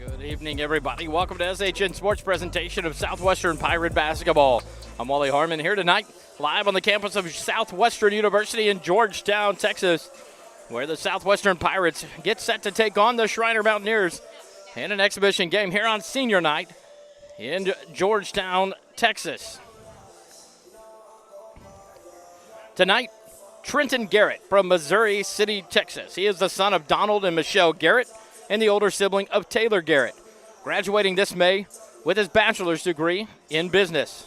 Good evening, everybody. Welcome to SHN Sports presentation of Southwestern Pirate basketball. I'm Wally Harmon here tonight, live on the campus of Southwestern University in Georgetown, Texas, where the Southwestern Pirates get set to take on the Schreiner Mountaineers in an exhibition game here on senior night in Georgetown, Texas. Tonight, Trenton Garrett from Missouri City, Texas. He is the son of Donald and Michelle Garrett and the older sibling of Taylor Garrett, graduating this May with his bachelor's degree in business.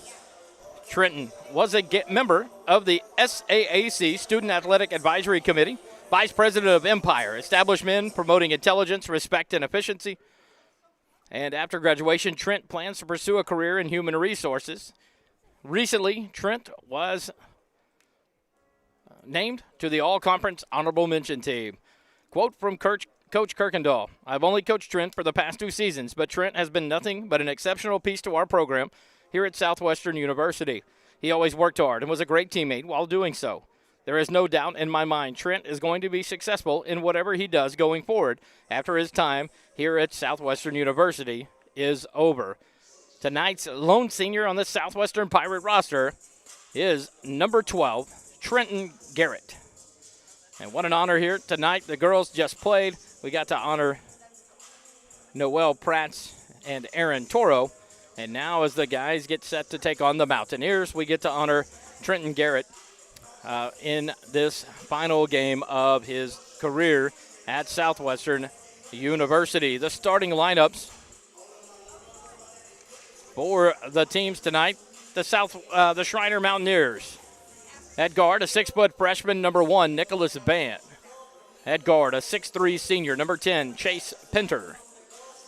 Trenton was a member of the SAAC Student Athletic Advisory Committee, vice president of Empire, established men promoting intelligence, respect, and efficiency. And after graduation, Trent plans to pursue a career in human resources. Recently, Trent was named to the All-Conference Honorable Mention team. Quote from Coach Kirkendall: "I've only coached Trent for the past 2 seasons, but Trent has been nothing but an exceptional piece to our program here at Southwestern University. He always worked hard and was a great teammate while doing so. There is no doubt in my mind Trent is going to be successful in whatever he does going forward after his time here at Southwestern University is over." Tonight's lone senior on the Southwestern Pirate roster is number 12, Trenton Garrett. And what an honor here tonight. The girls just played. We got to honor Noelle Prats and Aaron Toro. And now as the guys get set to take on the Mountaineers, we get to honor Trenton Garrett in this final game of his career at Southwestern University. The starting lineups for the teams tonight: the Schreiner Mountaineers. At guard, a 6-foot freshman, number 1, Nicholas Band. At guard, a 6'3 senior, number 10, Chase Pinter.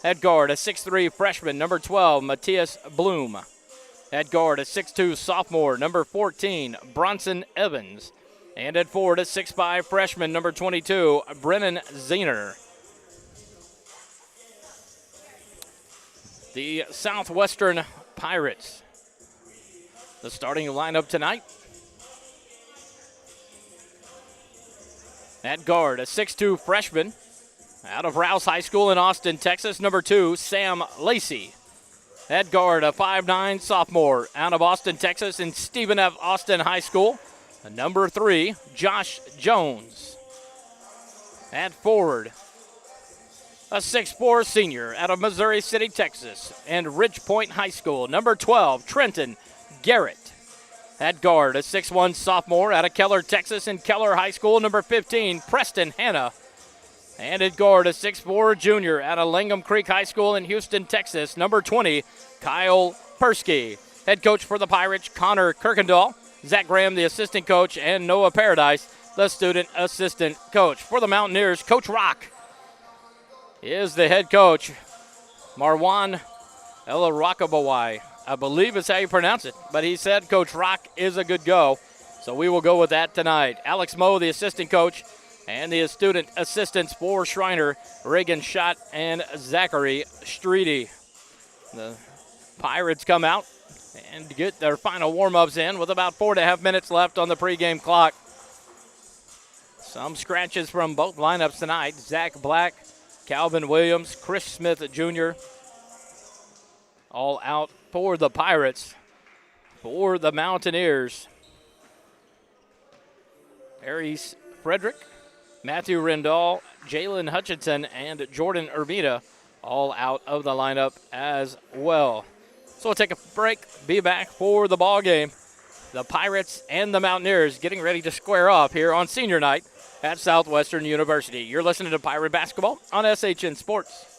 At guard, a 6'3 freshman, number 12, Matthias Bloom. At guard, a 6'2 sophomore, number 14, Bronson Evans. And at forward, a 6'5 freshman, number 22, Brennan Zener. The Southwestern Pirates. The starting lineup tonight: at guard, a 6'2 freshman out of Rouse High School in Austin, Texas, number 2, Sam Lacey. At guard, a 5'9 sophomore out of Austin, Texas in Stephen F. Austin High School, number 3, Josh Jones. At forward, a 6'4 senior out of Missouri City, Texas and Ridge Point High School, number 12, Trenton Garrett. At guard, a 6'1 sophomore out of Keller, Texas in Keller High School, number 15, Preston Hanna. And at guard, a 6'4 junior out of Langham Creek High School in Houston, Texas, number 20, Kyle Persky. Head coach for the Pirates, Connor Kirkendall. Zach Graham, the assistant coach, and Noah Paradise, the student assistant coach. For the Mountaineers, Coach Rock is the head coach. Marwan Elarakabawai, I believe is how you pronounce it, but he said Coach Rock is a good go, so we will go with that tonight. Alex Moe, the assistant coach, and the student assistants for Schreiner, Reagan Schott and Zachary Streety. The Pirates come out and get their final warm-ups in with about 4.5 minutes left on the pregame clock. Some scratches from both lineups tonight: Zach Black, Calvin Williams, Chris Smith Jr., all out for the Pirates. For the Mountaineers, Aries Frederick, Matthew Rendall, Jalen Hutchinson, and Jordan Urbina all out of the lineup as well. So we'll take a break, be back for the ball game. The Pirates and the Mountaineers getting ready to square off here on senior night at Southwestern University. You're listening to Pirate Basketball on SHN Sports.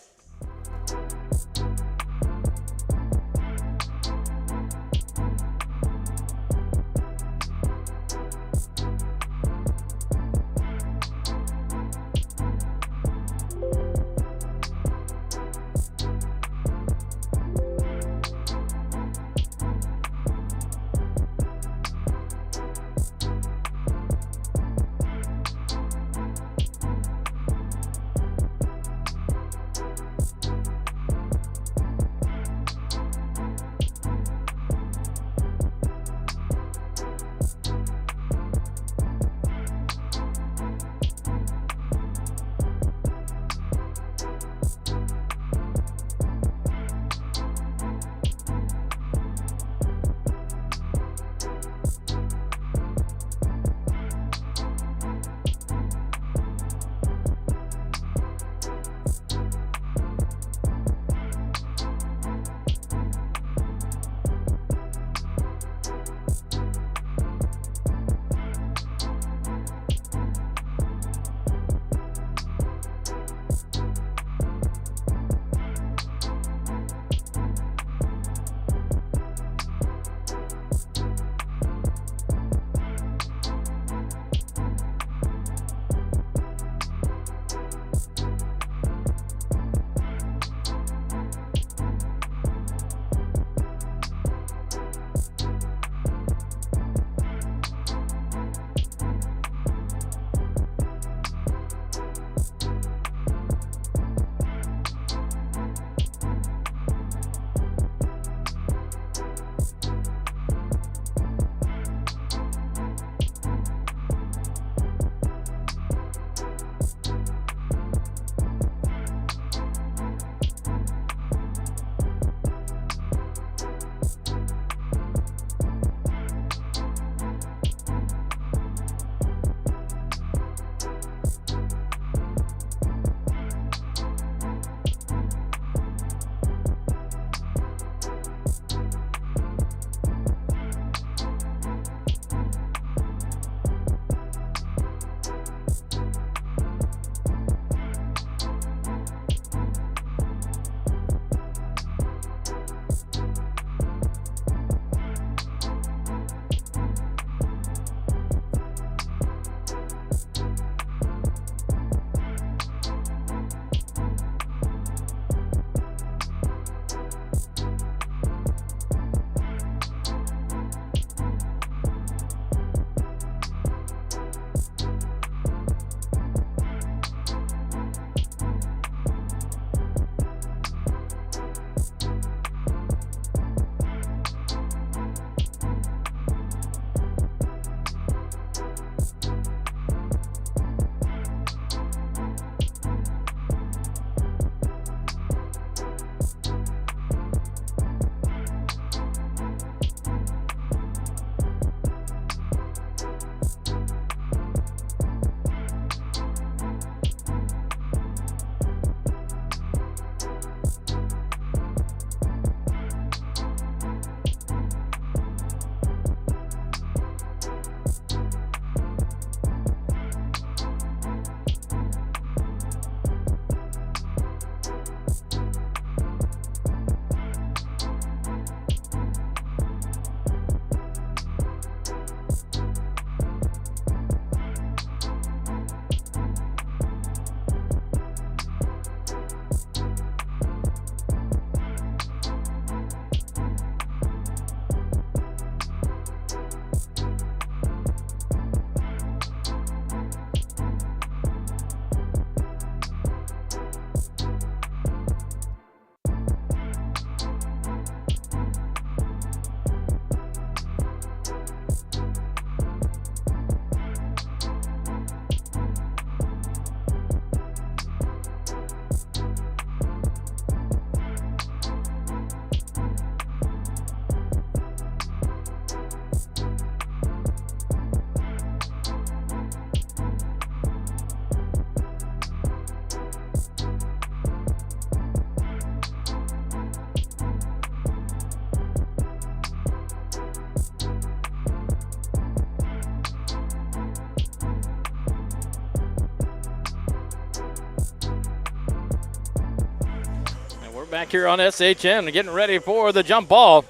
back here on SHN getting ready for the jump ball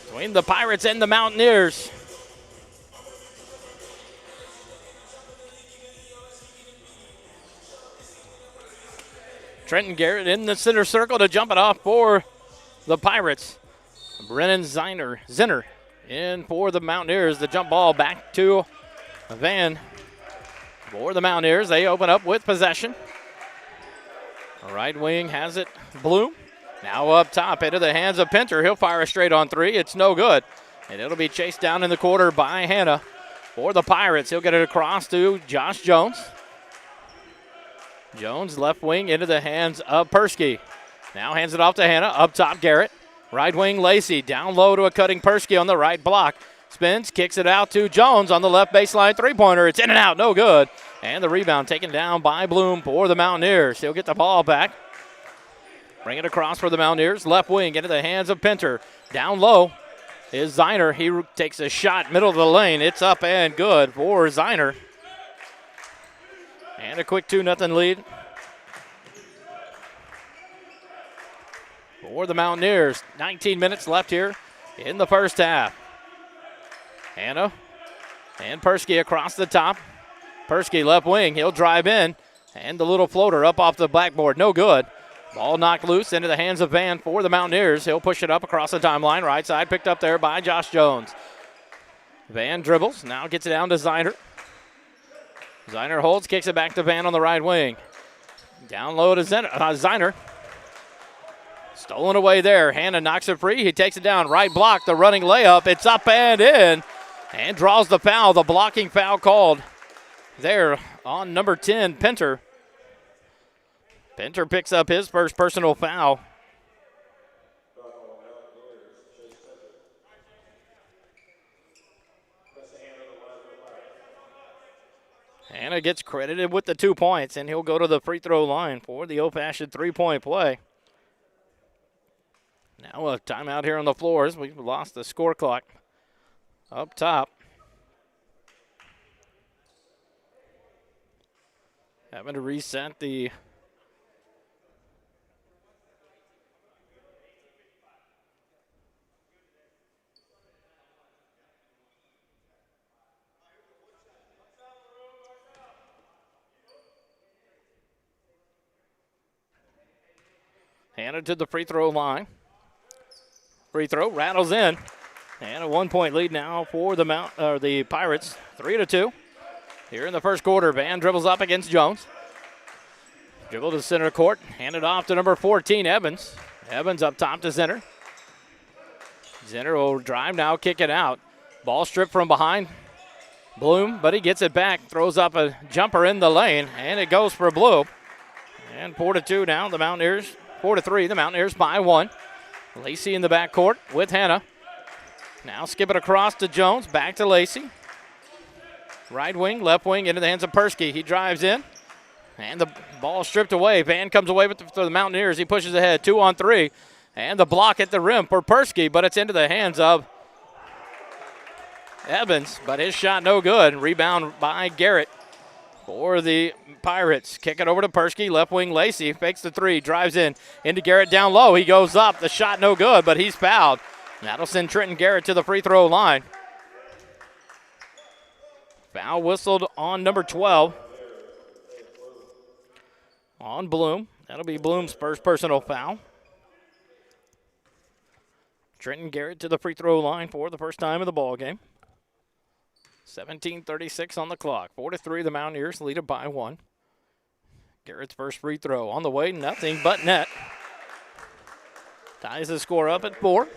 between the Pirates and the Mountaineers. Trenton Garrett in the center circle to jump it off for the Pirates. Brennan Zinner in for the Mountaineers. The jump ball back to Van for the Mountaineers. They open up with possession. The right wing has it. Bloom now up top into the hands of Pinter. He'll fire a straight on three. It's no good. And it'll be chased down in the quarter by Hanna for the Pirates. He'll get it across to Josh Jones. Jones left wing into the hands of Persky. Now hands it off to Hanna. Up top, Garrett. Right wing, Lacey. Down low to a cutting Persky on the right block. Spins, kicks it out to Jones on the left baseline three-pointer. It's in and out, no good. And the rebound taken down by Bloom for the Mountaineers. He'll get the ball back. Bring it across for the Mountaineers. Left wing into the hands of Pinter. Down low is Ziner. He takes a shot middle of the lane. It's up and good for Ziner. And a quick 2-0 lead for the Mountaineers. 19 minutes left here in the first half. Hanna and Persky across the top. Persky left wing. He'll drive in. And the little floater up off the backboard. No good. Ball knocked loose into the hands of Van for the Mountaineers. He'll push it up across the timeline. Right side picked up there by Josh Jones. Van dribbles. Now gets it down to Ziner. Ziner holds, kicks it back to Van on the right wing. Down low to Ziner. Stolen away there. Hanna knocks it free. He takes it down. Right block, the running layup. It's up and in. And draws the foul. The blocking foul called there on number 10, Pinter. Pinter picks up his first personal foul. Hanna gets credited with the 2 points, and he'll go to the free throw line for the old-fashioned three-point play. Now a timeout here on the floors. We've lost the score clock up top. Having to reset the Hanna to the free throw line. Free throw rattles in. And a 1-point lead now for the Pirates. 3-2. Here in the first quarter, Van dribbles up against Jones. Dribble to center court. Hand it off to number 14, Evans. Evans up top to Zinner. Zinner will drive now, kick it out. Ball stripped from behind Bloom, but he gets it back. Throws up a jumper in the lane, and it goes for Bloom. And 4-2 now, the Mountaineers. 4-3, the Mountaineers by 1. Lacey in the backcourt with Hanna. Now skip it across to Jones, back to Lacey. Right wing, left wing, into the hands of Persky. He drives in, and the ball stripped away. Van comes away with the Mountaineers. He pushes ahead, 2-on-3, and the block at the rim for Persky, but it's into the hands of Evans, but his shot no good. Rebound by Garrett for the Pirates. Kick it over to Persky, left wing Lacey, fakes the three, drives in, into Garrett down low. He goes up, the shot no good, but he's fouled. That'll send Trenton Garrett to the free throw line. Foul whistled on number 12. On Bloom. That'll be Bloom's first personal foul. Trenton Garrett to the free throw line for the first time in the ball game. 17:36 on the clock. 4-3, the Mountaineers lead it by 1. Garrett's first free throw on the way, nothing but net. Ties the score up at 4.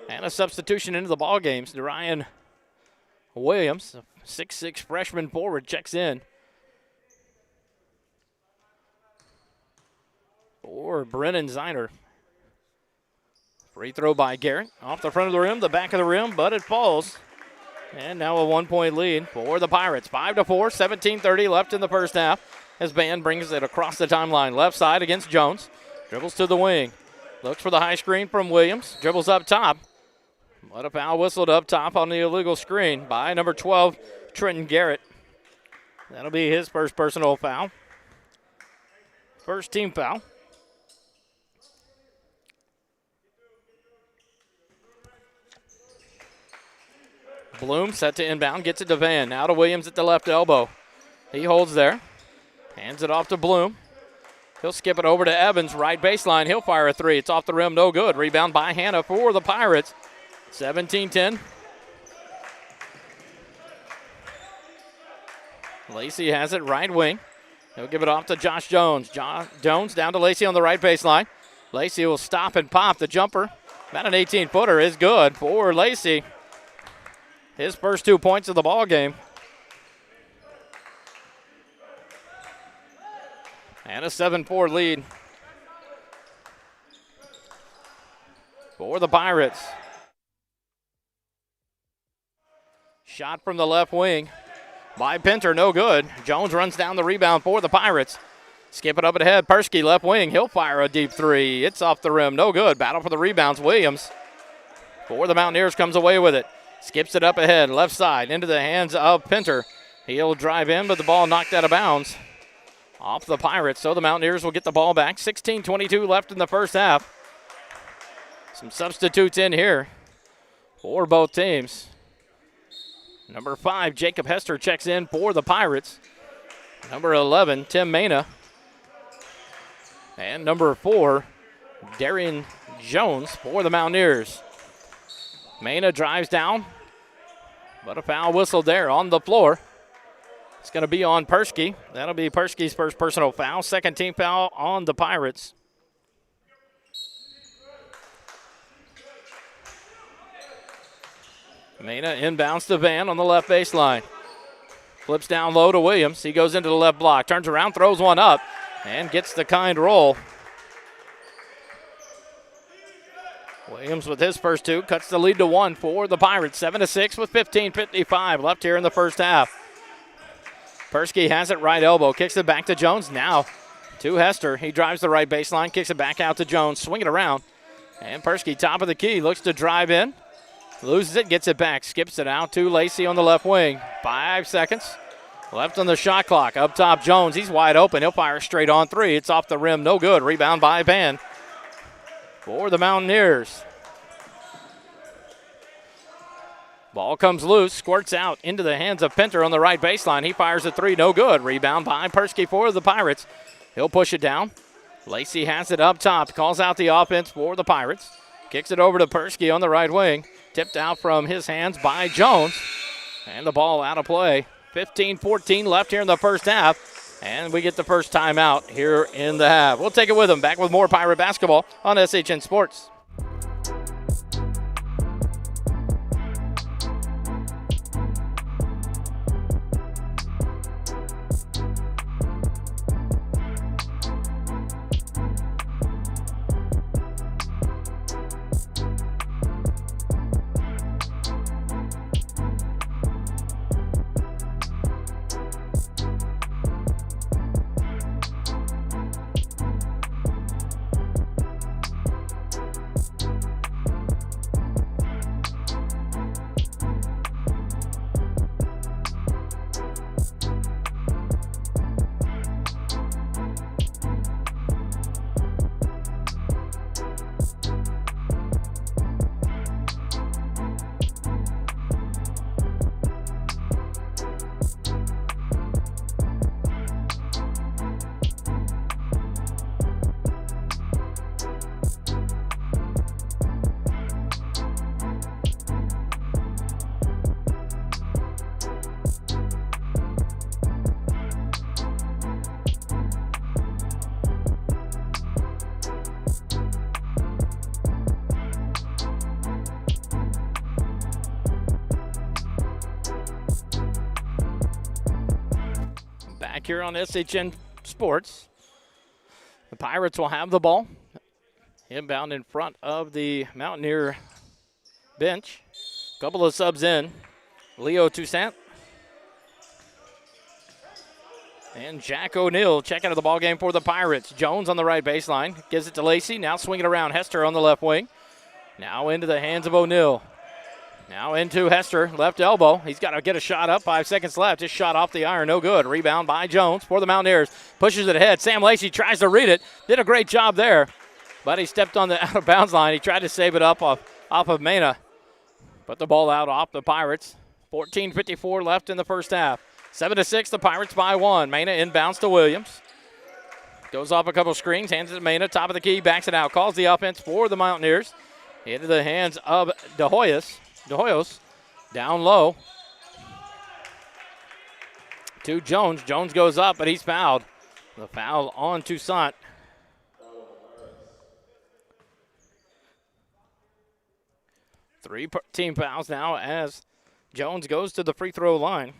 And a substitution into the ball game. Ryan Williams, a 6'6" freshman forward, checks in for Brennan Ziner. Free throw by Garrett. Off the front of the rim, the back of the rim, but it falls. And now a 1-point lead for the Pirates. 5-4, 17:30 left in the first half. As Van brings it across the timeline. Left side against Jones. Dribbles to the wing. Looks for the high screen from Williams. Dribbles up top. But a foul whistled up top on the illegal screen by number 12, Trenton Garrett. That'll be his first personal foul. First team foul. Bloom set to inbound, gets it to Van. Now to Williams at the left elbow. He holds there. Hands it off to Bloom. He'll skip it over to Evans, right baseline. He'll fire a three. It's off the rim, no good. Rebound by Hannah for the Pirates. 17-10. Lacey has it right wing. He'll give it off to Josh Jones. Jones down to Lacey on the right baseline. Lacey will stop and pop the jumper. About an 18-footer is good for Lacey. His first 2 points of the ball game. And a 7-4 lead for the Pirates. Shot from the left wing by Pinter, no good. Jones runs down the rebound for the Pirates. Skip it up ahead. Persky, left wing. He'll fire a deep three. It's off the rim, no good. Battle for the rebounds. Williams for the Mountaineers comes away with it. Skips it up ahead, left side, into the hands of Pinter. He'll drive in, but the ball knocked out of bounds. Off the Pirates, so the Mountaineers will get the ball back. 16:22 left in the first half. Some substitutes in here for both teams. Number 5, Jacob Hester checks in for the Pirates. Number 11, Tim Mena. And number 4, Darian Jones for the Mountaineers. Mena drives down, but a foul whistle there on the floor. It's going to be on Persky. That'll be Persky's first personal foul. Second team foul on the Pirates. Mena inbounds to Van on the left baseline. Flips down low to Williams. He goes into the left block, turns around, throws one up, and gets the kind roll. Williams with his first two cuts the lead to 1 for the Pirates. 7-6 with 15:55 left here in the first half. Persky has it right elbow, kicks it back to Jones. Now to Hester. He drives the right baseline, kicks it back out to Jones, swing it around. And Persky, top of the key, looks to drive in. Loses it, gets it back, skips it out to Lacey on the left wing. 5 seconds left on the shot clock. Up top, Jones, he's wide open. He'll fire straight on three. It's off the rim, no good. Rebound by Van for the Mountaineers. Ball comes loose, squirts out into the hands of Pinter on the right baseline. He fires a three, no good. Rebound by Persky for the Pirates. He'll push it down. Lacey has it up top, calls out the offense for the Pirates. Kicks it over to Persky on the right wing. Tipped out from his hands by Jones. And the ball out of play. 15-14 left here in the first half. And we get the first timeout here in the half. We'll take it with them. Back with more Pirate basketball on SHN Sports. Here on SHN Sports. The Pirates will have the ball. Inbound in front of the Mountaineer bench. Couple of subs in. Leo Toussaint and Jack O'Neill check out of the ball game for the Pirates. Jones on the right baseline. Gives it to Lacey. Now swinging around. Hester on the left wing. Now into the hands of O'Neill. Now into Hester, left elbow. He's got to get a shot up. 5 seconds left. Just shot off the iron. No good. Rebound by Jones for the Mountaineers. Pushes it ahead. Sam Lacey tries to read it. Did a great job there. But he stepped on the out-of-bounds line. He tried to save it up off of Mena. Put the ball out off the Pirates. 14:54 left in the first half. 7-6, the Pirates by 1. Mena inbounds to Williams. Goes off a couple screens, hands it to Mena, top of the key, backs it out, calls the offense for the Mountaineers. Into the hands of De Hoyos, down low to Jones. Jones goes up, but he's fouled. The foul on Toussaint. Three team fouls now as Jones goes to the free throw line.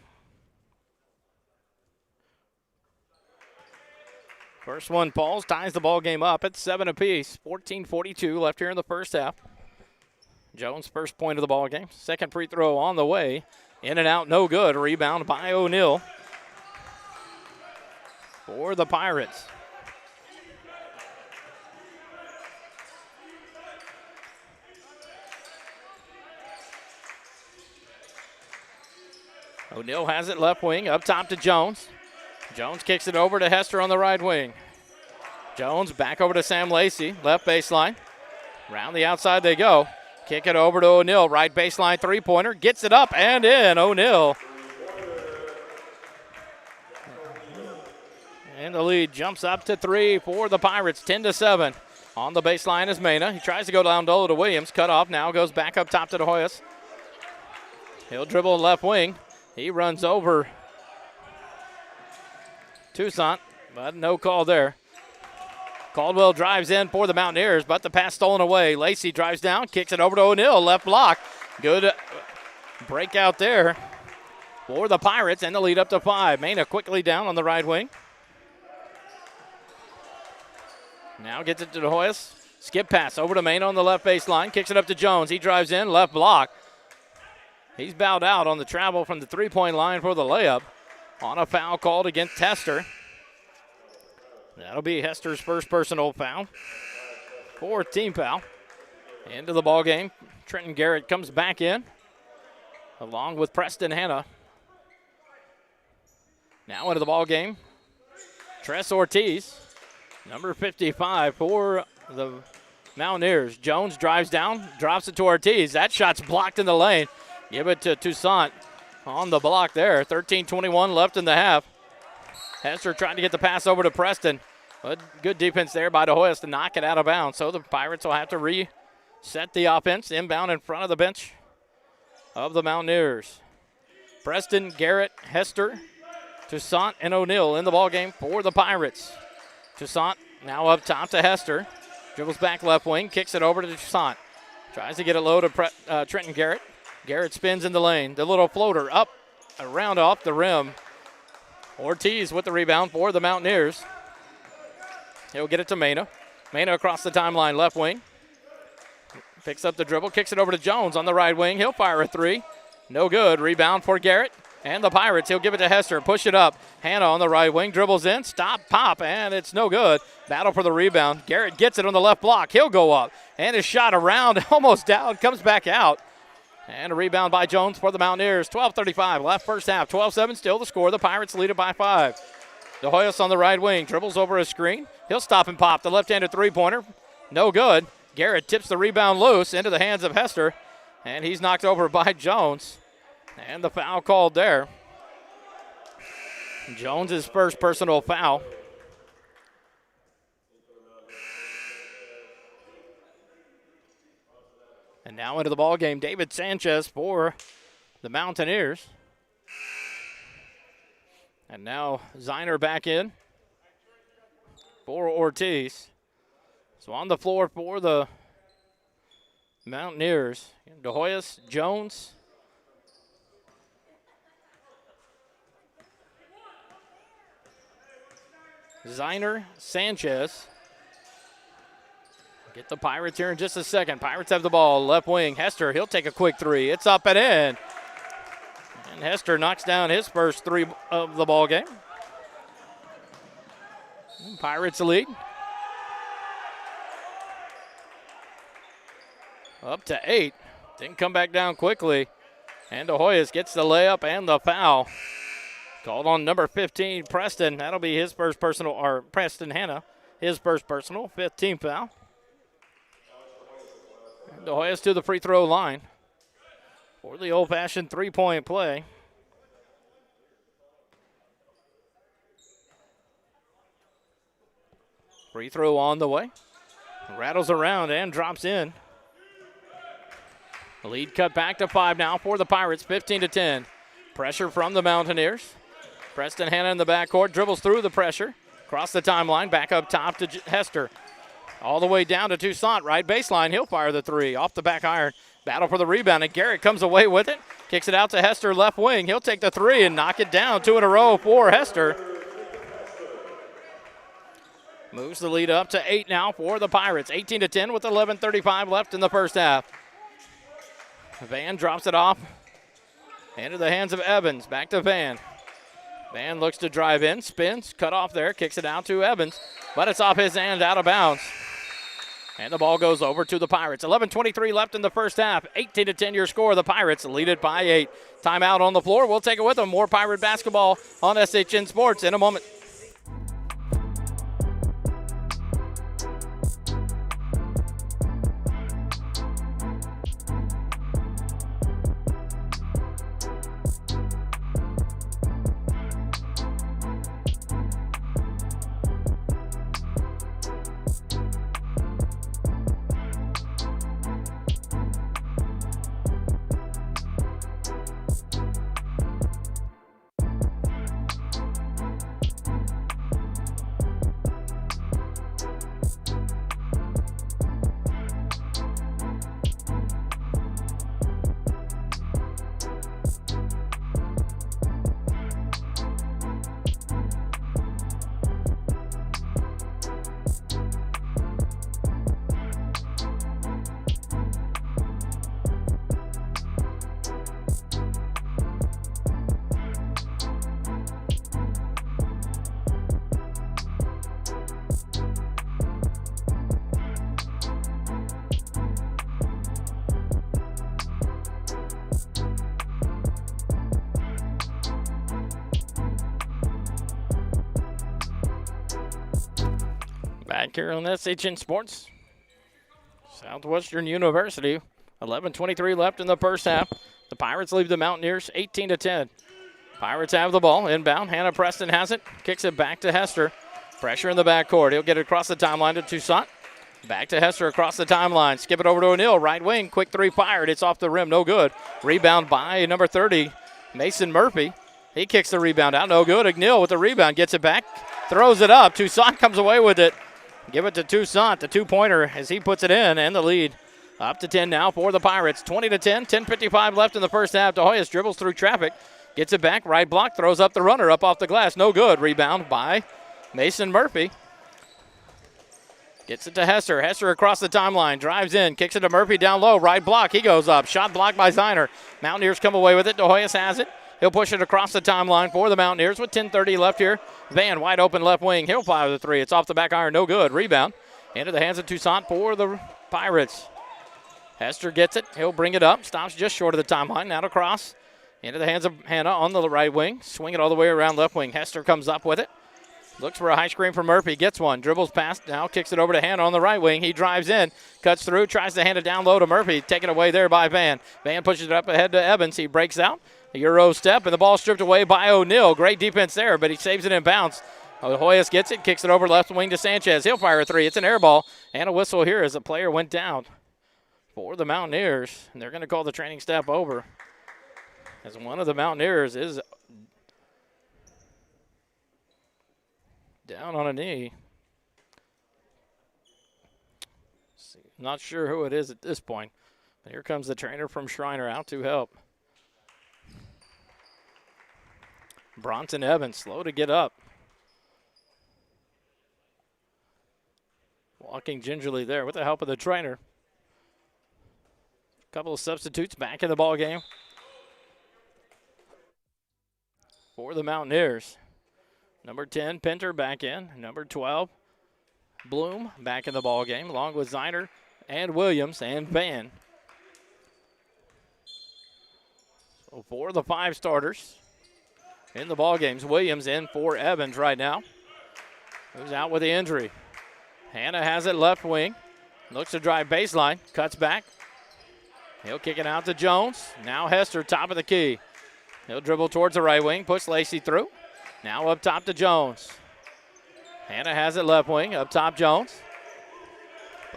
First one falls, ties the ball game up at 7 apiece. 14:42 left here in the first half. Jones' first point of the ball game. Second free throw on the way. In and out, no good. Rebound by O'Neal for the Pirates. O'Neal has it left wing, up top to Jones. Jones kicks it over to Hester on the right wing. Jones back over to Sam Lacey, left baseline. Round the outside they go. Kick it over to O'Neal, right baseline three-pointer. Gets it up and in, O'Neal. And the lead jumps up to 3 for the Pirates, 10-7. On the baseline is Mena. He tries to go down low to Williams, cut off now, goes back up top to De Hoyos. He'll dribble left wing. He runs over Toussaint, but no call there. Caldwell drives in for the Mountaineers, but the pass stolen away. Lacey drives down, kicks it over to O'Neal, left block. Good breakout there for the Pirates, and the lead up to 5. Mena quickly down on the right wing. Now gets it to De Hoyos. Skip pass over to Mena on the left baseline, kicks it up to Jones. He drives in, left block. He's bowed out on the travel from the three-point line for the layup on a foul called against Hester. That'll be Hester's first personal foul. Fourth team foul. Into the ball game. Trenton Garrett comes back in along with Preston Hanna. Now into the ball game, Tress Ortiz, number 55 for the Mountaineers. Jones drives down, drops it to Ortiz. That shot's blocked in the lane. Give it to Toussaint on the block there. 13:21 left in the half. Hester trying to get the pass over to Preston. But good defense there by De Hoyos to knock it out of bounds. So the Pirates will have to reset the offense. Inbound in front of the bench of the Mountaineers. Preston, Garrett, Hester, Toussaint, and O'Neal in the ballgame for the Pirates. Toussaint now up top to Hester. Dribbles back left wing, kicks it over to Toussaint. Tries to get it low to Trenton Garrett. Garrett spins in the lane. The little floater up, around off the rim. Ortiz with the rebound for the Mountaineers. He'll get it to Mena. Mena across the timeline, left wing. Picks up the dribble, kicks it over to Jones on the right wing. He'll fire a three. No good. Rebound for Garrett and the Pirates. He'll give it to Hester. Push it up. Hanna on the right wing. Dribbles in. Stop, pop, and it's no good. Battle for the rebound. Garrett gets it on the left block. He'll go up. And his shot around, almost down, comes back out. And a rebound by Jones for the Mountaineers. 12:35 left first half. 12-7 still the score. The Pirates lead it by 5. De Hoyos on the right wing. Dribbles over a screen. He'll stop and pop. The left-handed three-pointer. No good. Garrett tips the rebound loose into the hands of Hester. And he's knocked over by Jones. And the foul called there. Jones' first personal foul. And now into the ball game, David Sanchez for the Mountaineers. And now Schreiner back in for Ortiz. So on the floor for the Mountaineers, De Hoyos, Jones, Schreiner, Sanchez. Get the Pirates here in just a second. Pirates have the ball. Left wing. Hester, he'll take a quick three. It's up and in. And Hester knocks down his first three of the ball game. Pirates lead. Up to 8. Didn't come back down quickly. And De Hoyos gets the layup and the foul. Called on number 15, Preston. That'll be his first personal, or Preston Hanna, his first personal, 5th team foul. De Hoyos to the free throw line. for the old-fashioned three-point play. Free throw on the way. Rattles around and drops in. The lead cut back to 5 now for the Pirates, 15-10. Pressure from the Mountaineers. Preston Hanna in the backcourt, dribbles through the pressure. Across the timeline, back up top to Hester. All the way down to Toussaint, right baseline. He'll fire the three off the back iron. Battle for the rebound, and Garrett comes away with it. Kicks it out to Hester, left wing. He'll take the three and knock it down. 2 in a row for Hester. Moves the lead up to 8 now for the Pirates. 18-10 with 11:35 left in the first half. Van drops it off into the hands of Evans. Back to Van. Van looks to drive in, spins, cut off there, kicks it out to Evans, but it's off his hand, out of bounds. And the ball goes over to the Pirates. 11:23 left in the first half. 18-10 your score. The Pirates lead it by 8. Timeout on the floor. We'll take it with them. More Pirate basketball on SHN Sports in a moment. Back here on SHN Sports, Southwestern University. 11:23 left in the first half. The Pirates leave the Mountaineers 18-10. Pirates have the ball inbound. Hannah Preston has it. Kicks it back to Hester. Pressure in the backcourt. He'll get it across the timeline to Toussaint. Back to Hester across the timeline. Skip it over to O'Neill. Right wing. Quick three fired. It's off the rim. No good. Rebound by number 30, Mason Murphy. He kicks the rebound out. No good. O'Neill with the rebound. Gets it back. Throws it up. Toussaint comes away with it. Give it to Toussaint, the two-pointer, as he puts it in, and the lead up to 10 now for the Pirates. 20-10, 10:55 left in the first half. De Hoyos dribbles through traffic, gets it back, right block, throws up the runner, up off the glass. No good. Rebound by Mason Murphy. Gets it to Hester. Hester across the timeline, drives in, kicks it to Murphy down low, right block. He goes up. Shot blocked by Zeiner. Mountaineers come away with it. De Hoyos has it. He'll push it across the timeline for the Mountaineers with 10:30 left here. Van wide open left wing. He'll fire the three. It's off the back iron. No good. Rebound into the hands of Toussaint for the Pirates. Hester gets it. He'll bring it up. Stops just short of the timeline. Now across into the hands of Hannah on the right wing. Swing it all the way around left wing. Hester comes up with it. Looks for a high screen from Murphy. Gets one. Dribbles past. Now kicks it over to Hannah on the right wing. He drives in. Cuts through. Tries to hand it down low to Murphy. Taken away there by Van. Van pushes it up ahead to Evans. He breaks out. A Euro step, and the ball stripped away by O'Neill. Great defense there, but he saves it in bounds. Hoyos gets it, kicks it over left wing to Sanchez. He'll fire a three. It's an air ball, and a whistle here as a player went down for the Mountaineers. And they're going to call the training staff over as one of the Mountaineers is down on a knee. Not sure who it is at this point. But here comes the trainer from Schreiner out to help. Bronson Evans, slow to get up. Walking gingerly there with the help of the trainer. A couple of substitutes back in the ball game for the Mountaineers. Number 10, Pinter back in. Number 12, Bloom back in the ball game, along with Zeiner and Williams and Van. So for the 5 starters in the ball games, Williams in for Evans right now, who's out with the injury. Hannah has it left wing, looks to drive baseline, cuts back, He'll kick it out to Jones. Now Hester, top of the key. He'll dribble towards the right wing, push Lacey through. Now up top to Jones. Hannah has it left wing, up top Jones.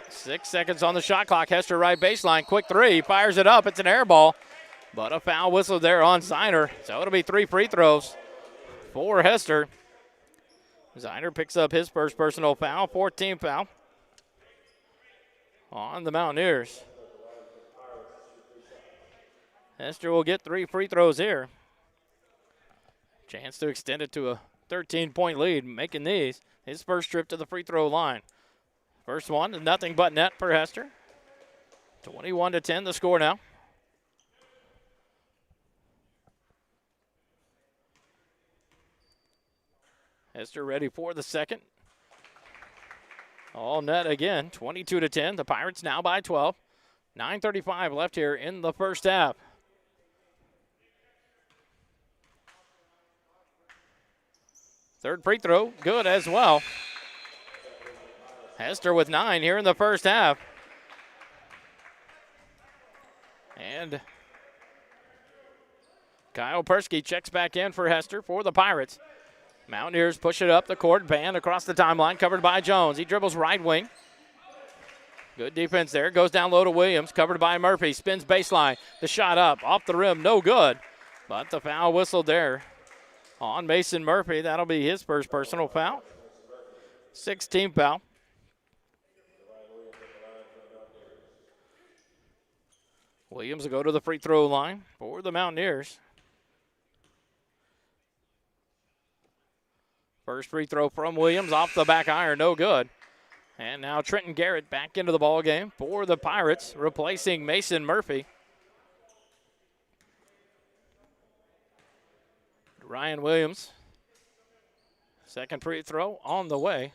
6 seconds on the shot clock. Hester right baseline, quick three, fires it up. It's an air ball, but a foul whistle there on Zeiner. So it'll be 3 free throws for Hester. Zeiner picks up his first personal foul, 14th foul on the Mountaineers. Hester will get 3 free throws here. Chance to extend it to a 13-point lead, making these his first trip to the free throw line. First one, nothing but net for Hester. 21-10 the score now. Hester ready for the second. All net again, 22-10. The Pirates now by 12. 9:35 left here in the first half. Third free throw, good as well. Hester with 9 here in the first half. And Kyle Persky checks back in for Hester for the Pirates. Mountaineers push it up the court, Van across the timeline, covered by Jones. He dribbles right wing. Good defense there. Goes down low to Williams, covered by Murphy. Spins baseline. The shot up, off the rim, no good. But the foul whistled there on Mason Murphy. That'll be his first personal foul. 16th foul. Williams will go to the free throw line for the Mountaineers. First free throw from Williams off the back iron, no good. And now Trenton Garrett back into the ball game for the Pirates, replacing Mason Murphy. Ryan Williams, second free throw on the way.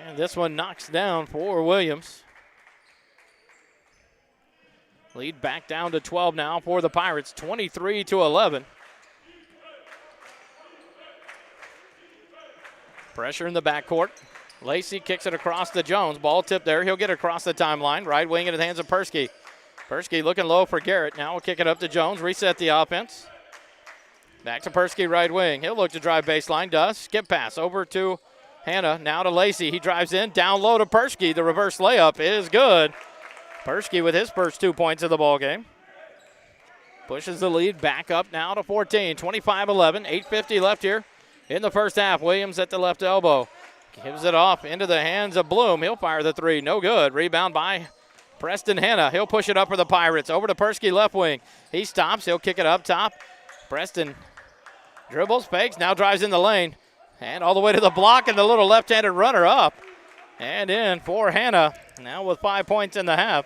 And this one knocks down for Williams. Lead back down to 12 now for the Pirates, 23-11. Pressure in the backcourt. Lacey kicks it across to Jones. Ball tipped there. He'll get across the timeline. Right wing into the hands of Persky. Persky looking low for Garrett. Now we'll kick it up to Jones. Reset the offense. Back to Persky, right wing. He'll look to drive baseline. Does. Skip pass over to Hannah. Now to Lacey. He drives in. Down low to Persky. The reverse layup is good. Persky with his first 2 points of the ball game. Pushes the lead back up now to 14. 25-11. 8:50 left here in the first half. Williams at the left elbow. Gives it off into the hands of Bloom. He'll fire the three. No good. Rebound by Preston Hanna. He'll push it up for the Pirates. Over to Persky, left wing. He stops. He'll kick it up top. Preston dribbles, fakes, now drives in the lane. And all the way to the block, and the little left-handed runner up. And in for Hanna. Now with 5 points in the half.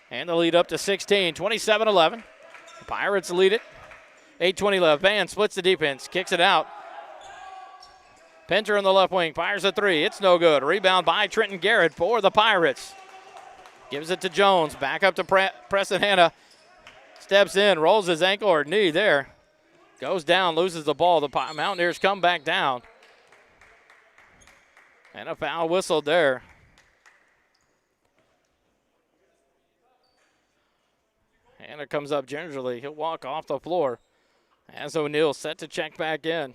And the lead up to 16. 27-11. The Pirates lead it. 8:20 left. Van splits the defense. Kicks it out. Pinter in the left wing, fires a three. It's no good. Rebound by Trenton Garrett for the Pirates. Gives it to Jones. Back up to Preston Hanna. Steps in, rolls his ankle or knee there. Goes down, loses the ball. The Mountaineers come back down. And a foul whistled there. Hanna comes up gingerly. He'll walk off the floor as O'Neal set to check back in.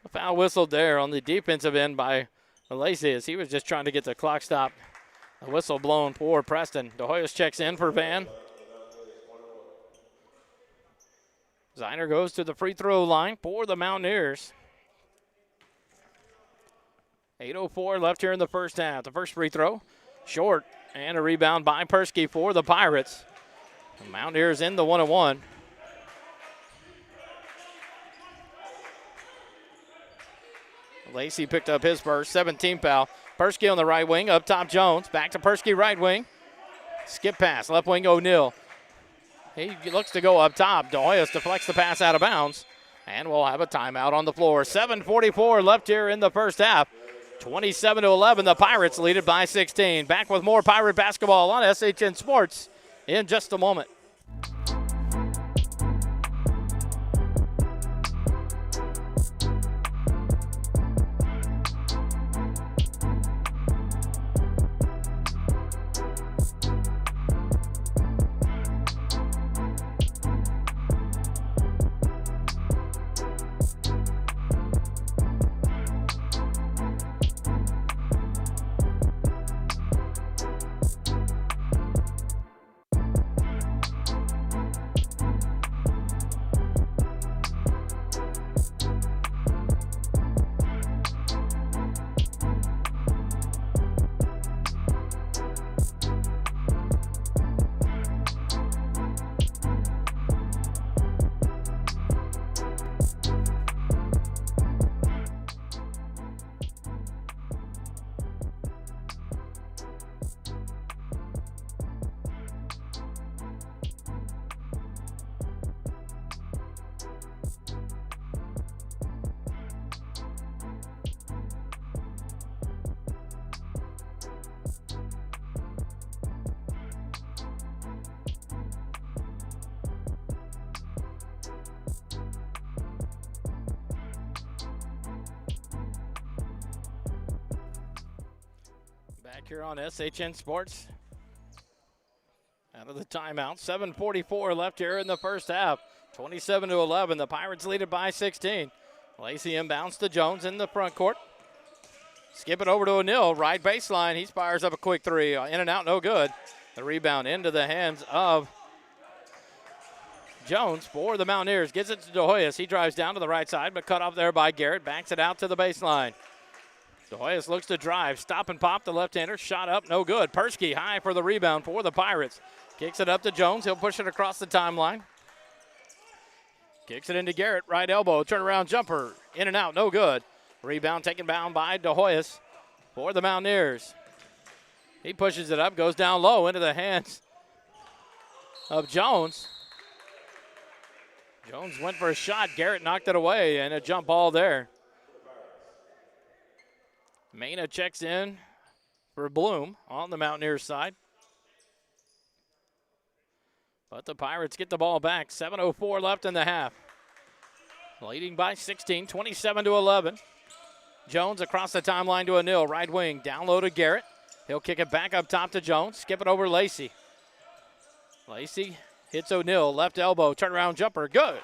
A foul whistled there on the defensive end by Lacey as he was just trying to get the clock stopped. A whistle blown for Preston. De Hoyos checks in for Van. Zeiner goes to the free throw line for the Mountaineers. 8:04 left here in the first half. The first free throw, short, and a rebound by Persky for the Pirates. The Mountaineers in the 1-on-1. Lacey picked up his first, 17th foul. Persky on the right wing, up top Jones. Back to Persky, right wing. Skip pass, left wing O'Neal. He looks to go up top. De Hoyos deflects the pass out of bounds. And we'll have a timeout on the floor. 7:44 left here in the first half. 27-11, the Pirates lead it by 16. Back with more Pirate basketball on SHN Sports in just a moment. Back here on SHN Sports. Out of the timeout. 7:44 left here in the first half. 27-11. The Pirates lead it by 16. Lacey inbounds to Jones in the front court. Skip it over to O'Neal. Right baseline. He fires up a quick three. In and out, no good. The rebound into the hands of Jones for the Mountaineers. Gives it to De Hoyos. He drives down to the right side, but cut off there by Garrett. Backs it out to the baseline. De Hoyos looks to drive. Stop and pop the left-hander. Shot up, no good. Persky high for the rebound for the Pirates. Kicks it up to Jones. He'll push it across the timeline. Kicks it into Garrett. Right elbow. Turnaround jumper. In and out, no good. Rebound taken down by De Hoyos for the Mountaineers. He pushes it up, goes down low into the hands of Jones. Jones went for a shot. Garrett knocked it away, and a jump ball there. Mena checks in for Bloom on the Mountaineers side. But the Pirates get the ball back. 7:04 left in the half. Leading by 16, 27-11. Jones across the timeline to O'Neal. Right wing, down low to Garrett. He'll kick it back up top to Jones. Skip it over Lacey. Lacey hits O'Neal. Left elbow, turnaround jumper. Good.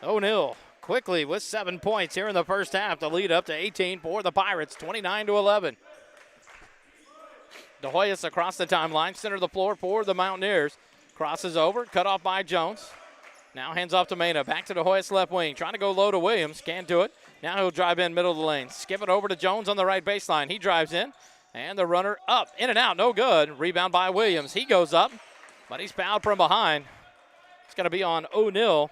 O'Neal quickly with 7 points here in the first half to lead up to 18 for the Pirates, 29-11. De Hoyos across the timeline, center of the floor for the Mountaineers. Crosses over, cut off by Jones. Now hands off to Mena. Back to De Hoyos left wing. Trying to go low to Williams. Can't do it. Now he'll drive in middle of the lane. Skip it over to Jones on the right baseline. He drives in. And the runner up. In and out. No good. Rebound by Williams. He goes up. But he's fouled from behind. It's going to be on O'Neal.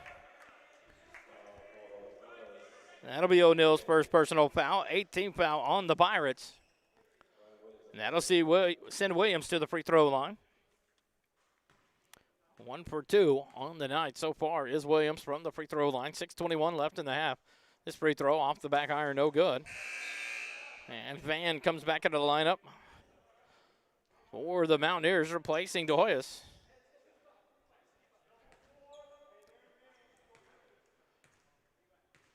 That'll be O'Neal's first personal foul. 18th foul on the Pirates. And that'll send Williams to the free throw line. 1 for 2 on the night so far is Williams from the free throw line. 6:21 left in the half. This free throw off the back iron, no good. And Van comes back into the lineup for the Mountaineers, replacing De Hoyos.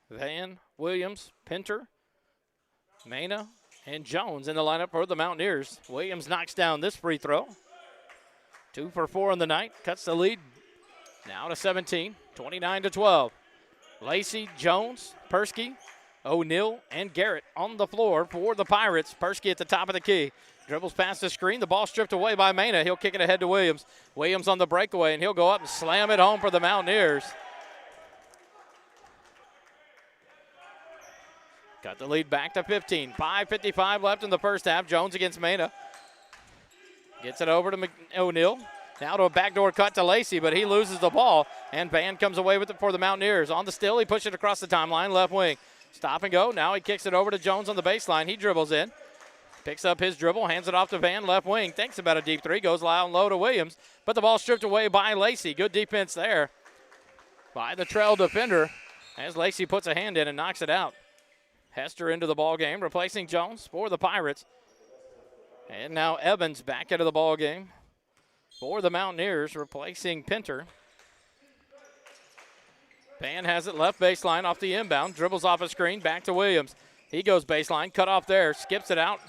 Van, Williams, Pinter, Mena, and Jones in the lineup for the Mountaineers. Williams knocks down this free throw. 2 for 4 on the night. Cuts the lead now to 17, 29-12. Lacey, Jones, Persky, O'Neal, and Garrett on the floor for the Pirates. Persky at the top of the key. Dribbles past the screen. The ball stripped away by Mena. He'll kick it ahead to Williams. Williams on the breakaway, and he'll go up and slam it home for the Mountaineers. Got the lead back to 15. 5:55 left in the first half. Jones against Mena. Gets it over to O'Neal. Now to a backdoor cut to Lacey, but he loses the ball. And Van comes away with it for the Mountaineers. On the steal, he pushes it across the timeline, left wing. Stop and go. Now he kicks it over to Jones on the baseline. He dribbles in. Picks up his dribble, hands it off to Van, left wing. Thinks about a deep three, goes low and low to Williams. But the ball stripped away by Lacey. Good defense there by the trail defender as Lacey puts a hand in and knocks it out. Hester into the ball game, replacing Jones for the Pirates. And now Evans back into the ball game for the Mountaineers, replacing Pinter. Van has it left baseline off the inbound, dribbles off a screen, back to Williams. He goes baseline, cut off there, skips it out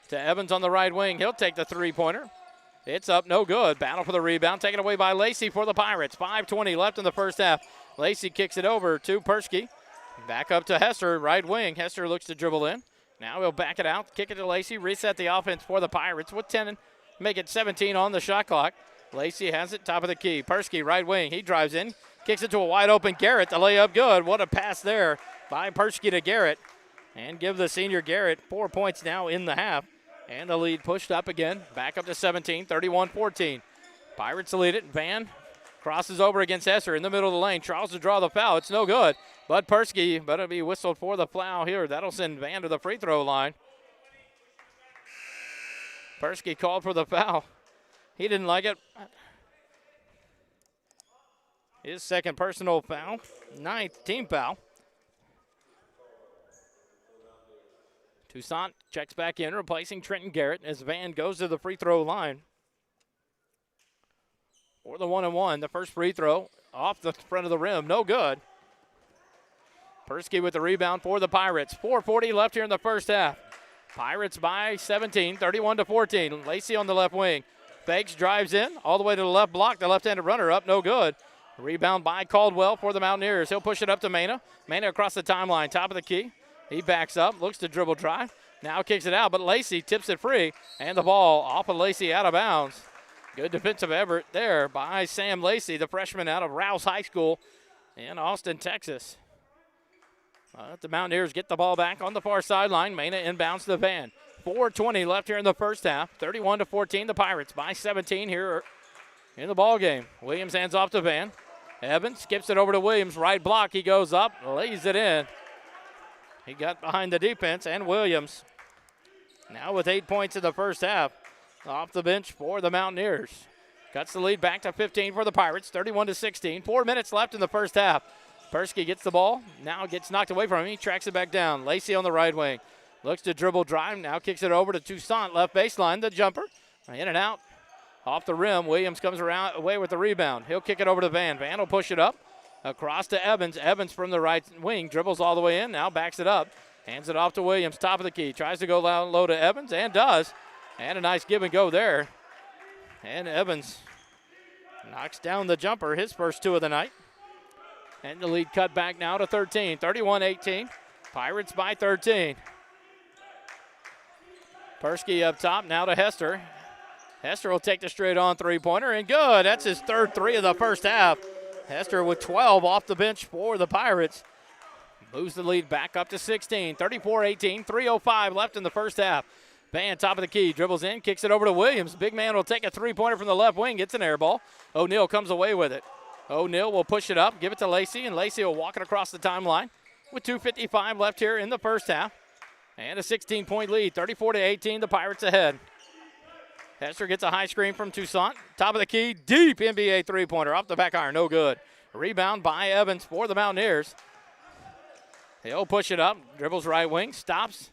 to Evans on the right wing. He'll take the three-pointer. It's up, no good. Battle for the rebound, taken away by Lacey for the Pirates. 5:20 left in the first half. Lacey kicks it over to Persky. Back up to Hester, right wing. Hester looks to dribble in. Now he'll back it out, kick it to Lacey, reset the offense for the Pirates with 10, make it 17 on the shot clock. Lacey has it, top of the key. Persky, right wing, he drives in, kicks it to a wide open Garrett. The layup good. What a pass there by Persky to Garrett. And give the senior Garrett 4 points now in the half. And the lead pushed up again, back up to 17, 31-14. Pirates lead it. Van crosses over against Hester in the middle of the lane. Tries to draw the foul. It's no good. But Persky better be whistled for the foul here. That'll send Van to the free throw line. Persky called for the foul. He didn't like it. His second personal foul. 9th team foul. Toussaint checks back in, replacing Trenton Garrett as Van goes to the free throw line. For the 1-and-1, the first free throw off the front of the rim, no good. Persky with the rebound for the Pirates. 4:40 left here in the first half. Pirates by 17, 31-14. Lacey on the left wing. Fakes, drives in, all the way to the left block. The left-handed runner up, no good. Rebound by Caldwell for the Mountaineers. He'll push it up to Mena. Mena across the timeline, top of the key. He backs up, looks to dribble drive. Now kicks it out, but Lacey tips it free. And the ball off of Lacey out of bounds. Good defensive effort there by Sam Lacey, the freshman out of Rouse High School in Austin, Texas. The Mountaineers get the ball back on the far sideline. Mena inbounds to the van. 4:20 left here in the first half. 31-14, the Pirates by 17 here in the ball game. Williams hands off to Van. Evans skips it over to Williams. Right block, he goes up, lays it in. He got behind the defense, and Williams now with 8 points in the first half off the bench for the Mountaineers. Cuts the lead back to 15 for the Pirates, 31-16. 4 minutes left in the first half. Persky gets the ball, now gets knocked away from him. He tracks it back down. Lacey on the right wing. Looks to dribble drive, now kicks it over to Toussaint, left baseline, the jumper. In and out, off the rim. Williams comes around away with the rebound. He'll kick it over to Van. Van will push it up, across to Evans. Evans from the right wing, dribbles all the way in, now backs it up. Hands it off to Williams, top of the key. Tries to go low to Evans, and does. And a nice give and go there. And Evans knocks down the jumper, his first 2 of the night. And the lead cut back now to 13, 31-18. Pirates by 13. Persky up top, now to Hester. Hester will take the straight-on three-pointer, and good. That's his third 3 of the first half. Hester with 12 off the bench for the Pirates. Moves the lead back up to 16, 34-18, 3:05 left in the first half. Van, top of the key, dribbles in, kicks it over to Williams. Big man will take a three-pointer from the left wing, gets an air ball. O'Neal comes away with it. O'Neal will push it up, give it to Lacey, and Lacey will walk it across the timeline with 2:55 left here in the first half. And a 16-point lead, 34-18, the Pirates ahead. Hester gets a high screen from Toussaint. Top of the key, deep NBA three-pointer, off the back iron, no good. Rebound by Evans for the Mountaineers. He'll push it up, dribbles right wing, stops.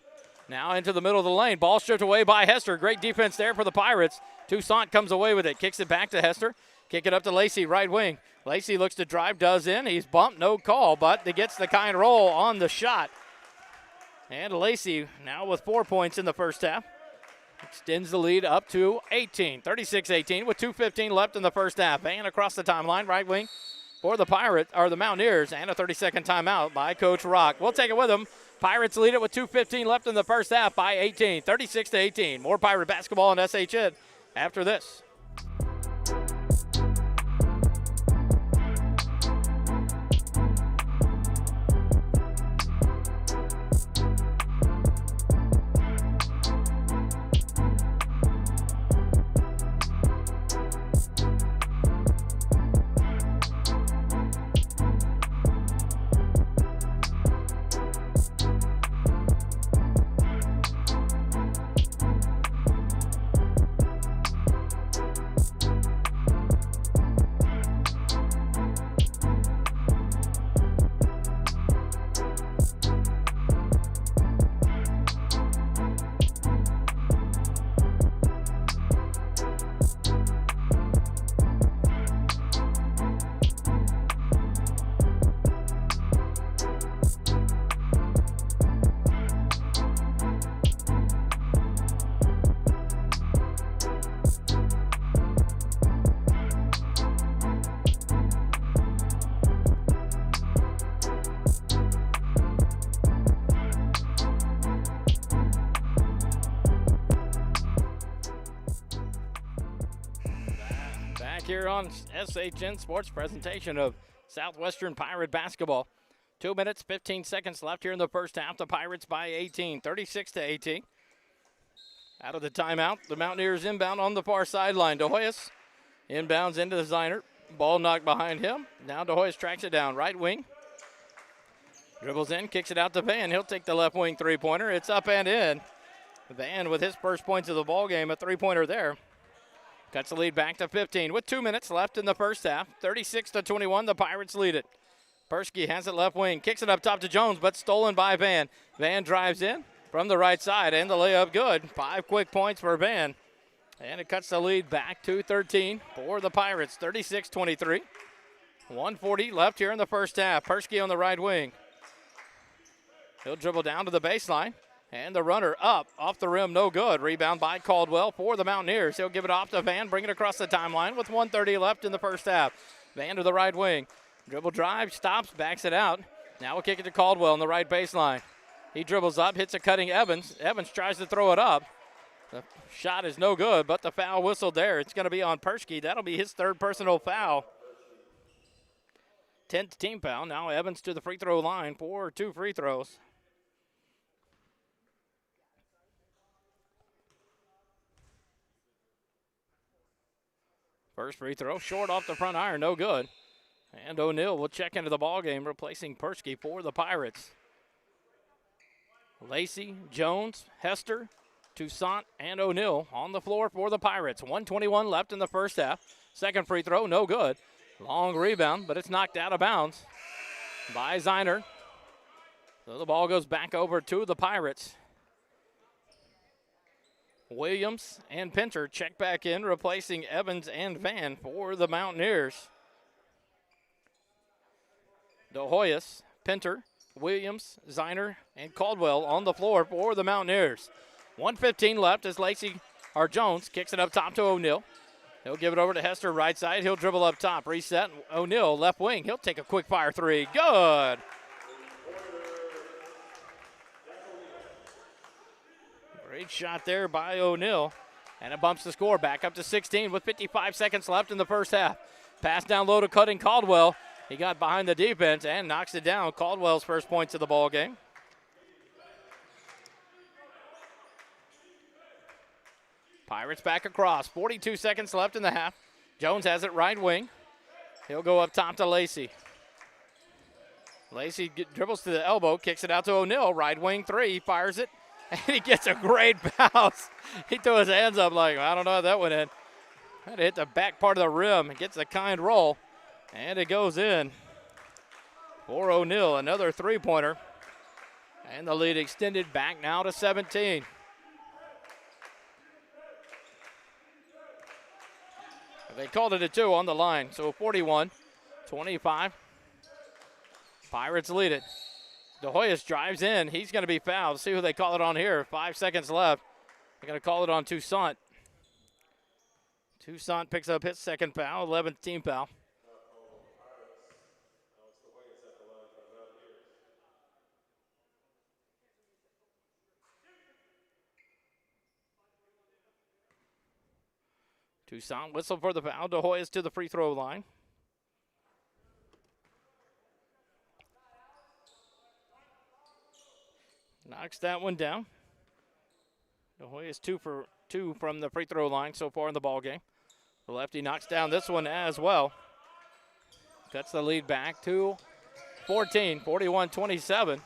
Now into the middle of the lane. Ball stripped away by Hester. Great defense there for the Pirates. Toussaint comes away with it, kicks it back to Hester. Kick it up to Lacey, right wing. Lacey looks to drive, does in. He's bumped, no call, but he gets the kind roll on the shot. And Lacey now with 4 points in the first half. Extends the lead up to 18, 36-18 with 2:15 left in the first half. Van across the timeline, right wing for the Pirates, or the Mountaineers, and a 30-second timeout by Coach Rock. We'll take it with them. Pirates lead it with 2:15 left in the first half by 18, 36-18. More Pirate basketball on SHN after this. Here on SHN Sports presentation of Southwestern Pirate basketball. 2 minutes, 15 seconds left here in the first half. The Pirates by 18, 36-18. Out of the timeout, the Mountaineers inbound on the far sideline. De Hoyos inbounds into the Ziner. Ball knocked behind him. Now De Hoyos tracks it down, right wing. Dribbles in, kicks it out to Van. He'll take the left wing three-pointer. It's up and in. Van with his first points of the ball game, a three-pointer there. Cuts the lead back to 15 with 2 minutes left in the first half. 36-21, the Pirates lead it. Persky has it left wing, kicks it up top to Jones, but stolen by Van. Van drives in from the right side, and the layup good. 5 quick points for Van. And it cuts the lead back to 13 for the Pirates, 36-23. 1:40 left here in the first half. Persky on the right wing. He'll dribble down to the baseline. And the runner up, off the rim, no good. Rebound by Caldwell for the Mountaineers. He'll give it off to Van, bring it across the timeline with 1:30 left in the first half. Van to the right wing. Dribble drive, stops, backs it out. Now we'll kick it to Caldwell on the right baseline. He dribbles up, hits a cutting Evans. Evans tries to throw it up. The shot is no good, but the foul whistled there. It's going to be on Persky. That'll be his third personal foul. 10th team foul. Now Evans to the free throw line for 2 free throws. First free throw, short off the front iron, no good. And O'Neal will check into the ballgame, replacing Persky for the Pirates. Lacey, Jones, Hester, Toussaint, and O'Neal on the floor for the Pirates. 1:21 left in the first half. Second free throw, no good. Long rebound, but it's knocked out of bounds by Zeiner. So the ball goes back over to the Pirates. Williams and Pinter check back in, replacing Evans and Van for the Mountaineers. De Hoyos, Pinter, Williams, Zeiner, and Caldwell on the floor for the Mountaineers. 1:15 left as Jones kicks it up top to O'Neal. He'll give it over to Hester right side. He'll dribble up top, reset. O'Neal left wing. He'll take a quick fire three. Good. Great shot there by O'Neal. And it bumps the score back up to 16 with 55 seconds left in the first half. Pass down low to Cutting Caldwell. He got behind the defense and knocks it down. Caldwell's first points of the ball game. Pirates back across. 42 seconds left in the half. Jones has it right wing. He'll go up top to Lacey. Lacey dribbles to the elbow, kicks it out to O'Neal. Right wing three. He fires it, and he gets a great bounce. He threw his hands up like, I don't know how that went in. Had to hit the back part of the rim. It gets a kind roll, and it goes in for O'Neal. Another three-pointer, and the lead extended back now to 17. They called it a 2 on the line, so 41-25. Pirates lead it. De Hoyos drives in. He's going to be fouled. See who they call it on here. 5 seconds left. They're going to call it on Toussaint. Toussaint picks up his second foul, 11th team foul. Toussaint whistle for the foul. De Hoyos to the free throw line. Knocks that one down. De Hoyos 2 for 2 from the free throw line so far in the ball game. The lefty knocks down this one as well. Cuts the lead back to 14, 41-27.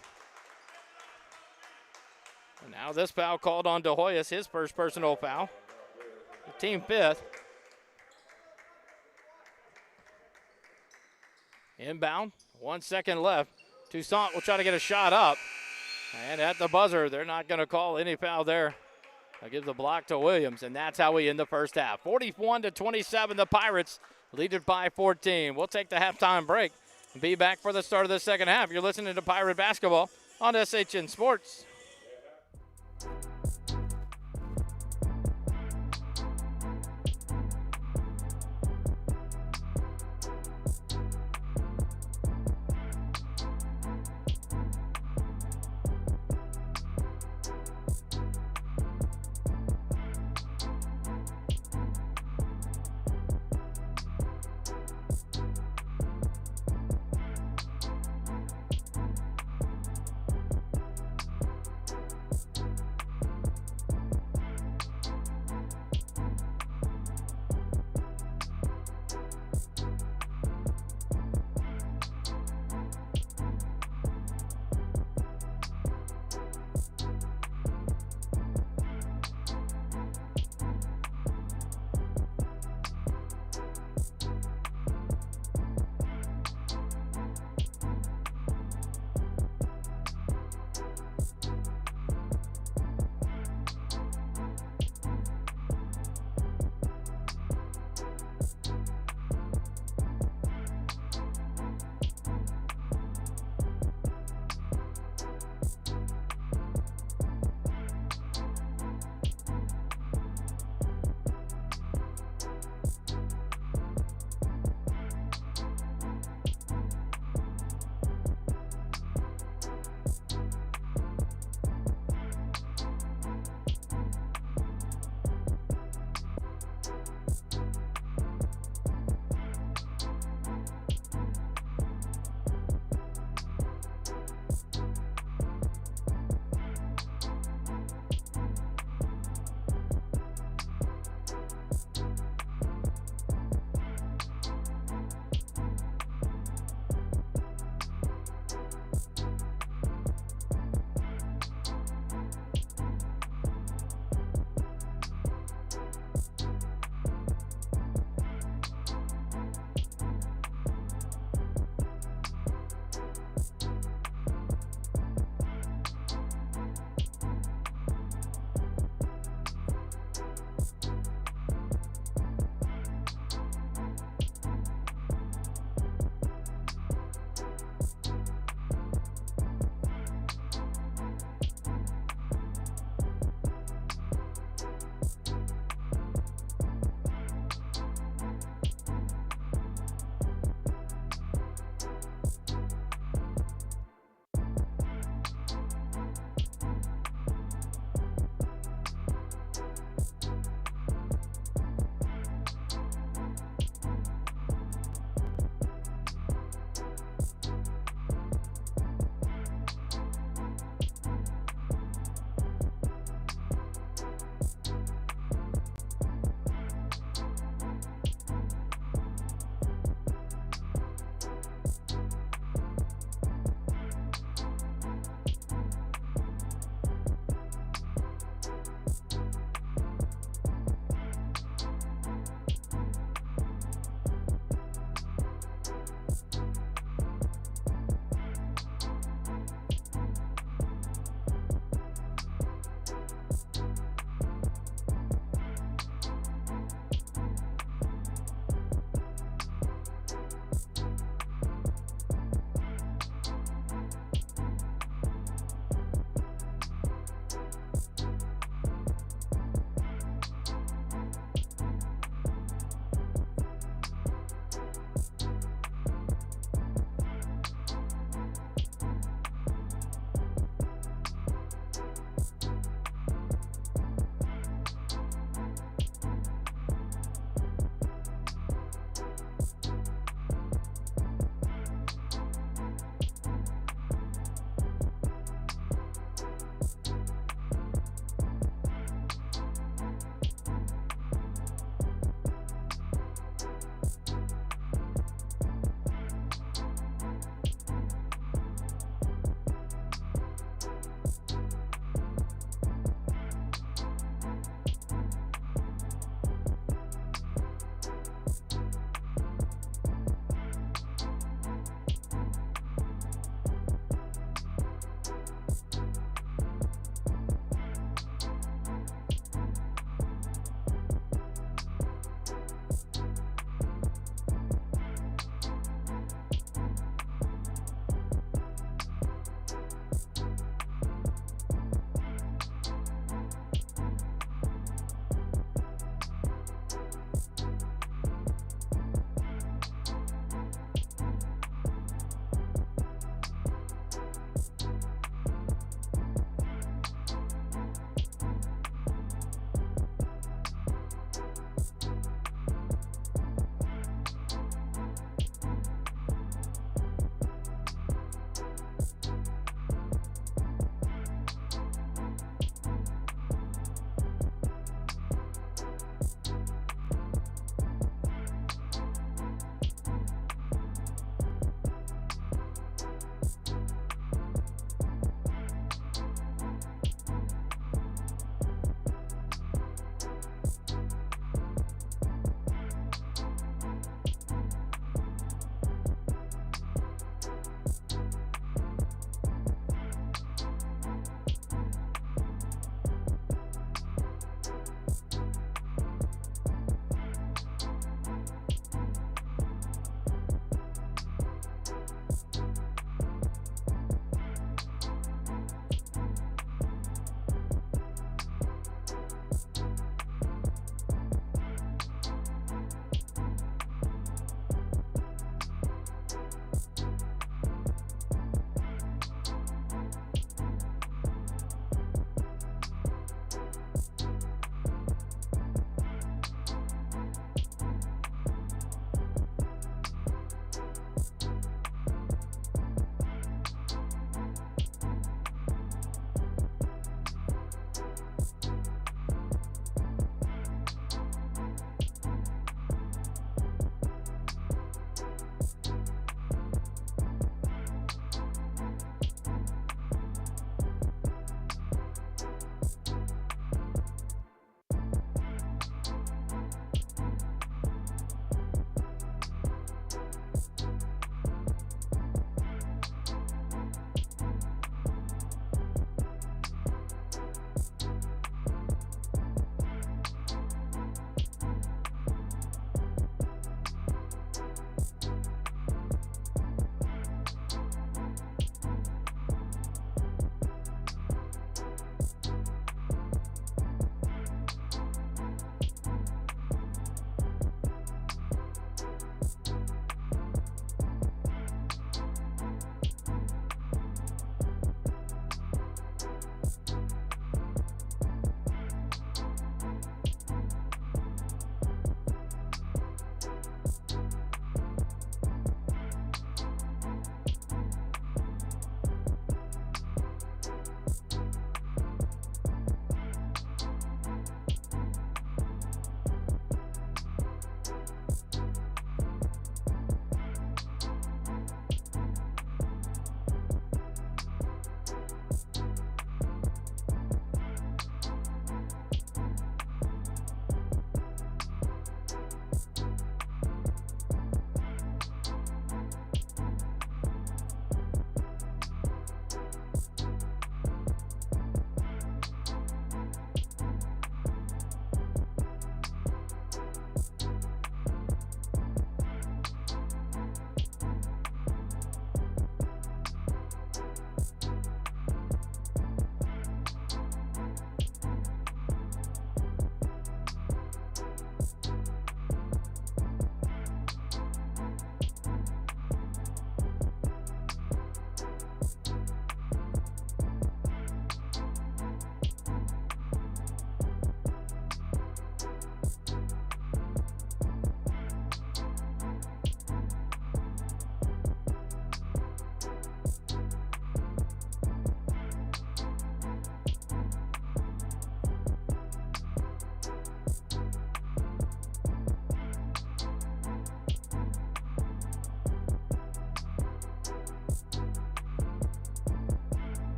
And now this foul called on De Hoyos, his first personal foul. Team 5th. Inbound, 1 second left. Toussaint will try to get a shot up. And at the buzzer, they're not going to call any foul there. They'll give the block to Williams, and that's how we end the first half. 41-27, the Pirates lead it by 14. We'll take the halftime break and be back for the start of the second half. You're listening to Pirate Basketball on SHN Sports.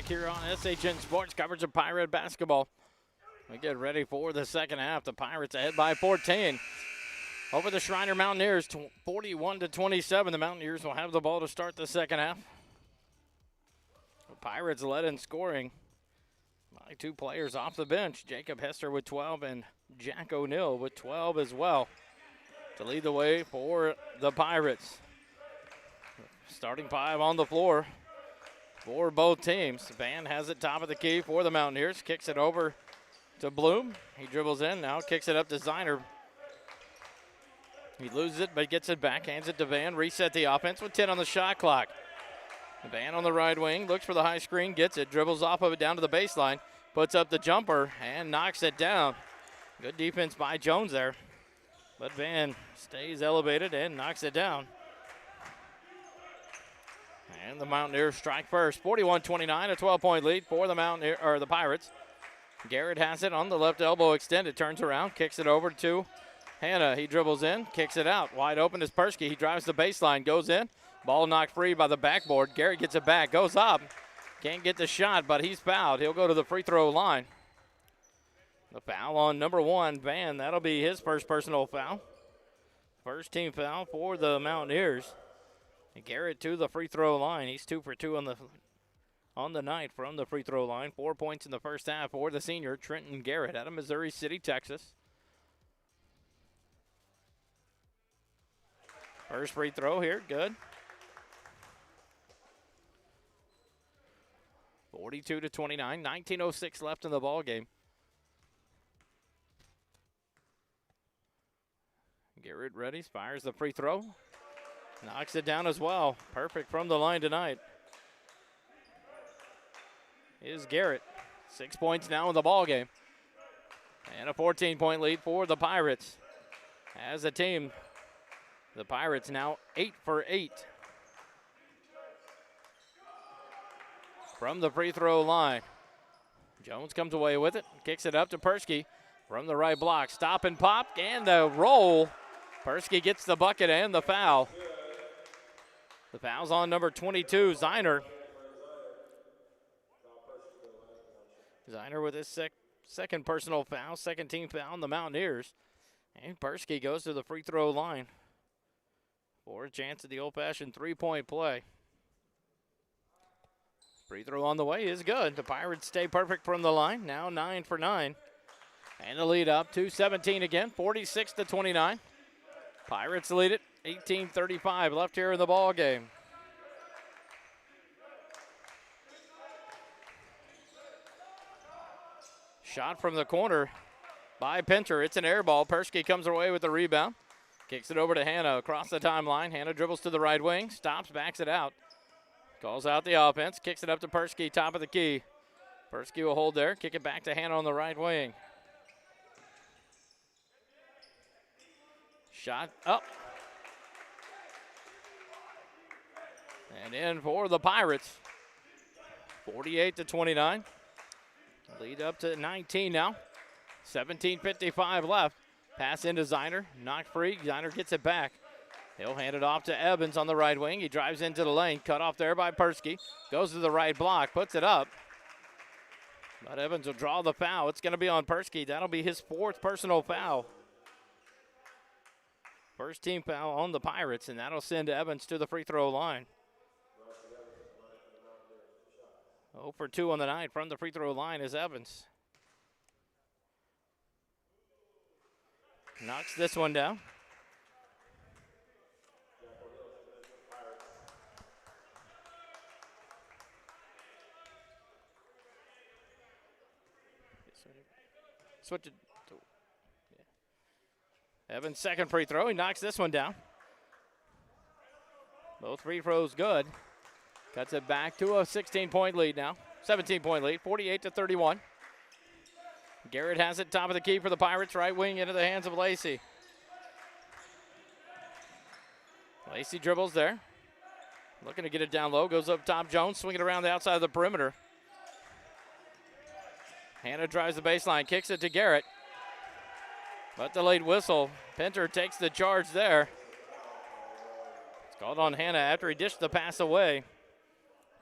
here on SHN Sports, coverage of Pirate basketball. We get ready for the second half. The Pirates ahead by 14 over the Schreiner Mountaineers, 41-27. The Mountaineers will have the ball to start the second half. The Pirates led in scoring by two players off the bench, Jacob Hester with 12 and Jack O'Neill with 12 as well, to lead the way for the Pirates. Starting five on the floor for both teams. Van has it top of the key for the Mountaineers. Kicks it over to Bloom. He dribbles in now, kicks it up to Ziner. He loses it, but gets it back, hands it to Van. Reset the offense with 10 on the shot clock. Van on the right wing, looks for the high screen, gets it, dribbles off of it down to the baseline, puts up the jumper, and knocks it down. Good defense by Jones there. But Van stays elevated and knocks it down. And the Mountaineers strike first. 41-29, a 12-point lead for the Pirates. Garrett has it on the left elbow extended, turns around, kicks it over to Hanna. He dribbles in, kicks it out. Wide open is Persky. He drives the baseline, goes in. Ball knocked free by the backboard. Garrett gets it back, goes up. Can't get the shot, but he's fouled. He'll go to the free throw line. The foul on number one, Van. That'll be his first personal foul. First team foul for the Mountaineers. And Garrett to the free throw line. He's 2 for 2 on the night from the free throw line. 4 points in the first half for the senior, Trenton Garrett, out of Missouri City, Texas. First free throw here, good. 42-29, 19:06 left in the ball game. Garrett ready, fires the free throw. Knocks it down as well. Perfect from the line tonight is Garrett. 6 points now in the ball game. And a 14-point lead for the Pirates. As a team, the Pirates now 8 for 8 from the free throw line. Jones comes away with it, kicks it up to Persky from the right block. Stop and pop, and the roll. Persky gets the bucket and the foul. The foul's on number 22, Ziner. Ziner with his second personal foul, second team foul on the Mountaineers. And Persky goes to the free throw line for a chance at the old-fashioned three-point play. Free throw on the way is good. The Pirates stay perfect from the line, now 9 for 9. And the lead up to 17 again, 46-29. Pirates lead it, 18:35 left here in the ball game. Shot from the corner by Pinter. It's an air ball. Persky comes away with the rebound. Kicks it over to Hanna across the timeline. Hanna dribbles to the right wing, stops, backs it out. Calls out the offense, kicks it up to Persky, top of the key. Persky will hold there, kick it back to Hanna on the right wing. Shot up. And in for the Pirates. 48-29. Lead up to 19 now. 17:55 left. Pass into Ziner, knocked free. Ziner gets it back. He'll hand it off to Evans on the right wing. He drives into the lane, cut off there by Persky. Goes to the right block, puts it up. But Evans will draw the foul. It's going to be on Persky. That'll be his fourth personal foul. First team foul on the Pirates, and that'll send Evans to the free throw line. 0 for 2 on the night from the free throw line is Evans. Knocks this one down. Switch it. Evans' second free throw. He knocks this one down. Both free throws good. Cuts it back to a 16-point lead now. 17-point lead, 48-31. Garrett has it top of the key for the Pirates. Right wing into the hands of Lacey. Lacey dribbles there. Looking to get it down low. Goes up top. Jones swinging around the outside of the perimeter. Hanna drives the baseline. Kicks it to Garrett. But the late whistle. Pinter takes the charge there. It's called on Hanna after he dished the pass away.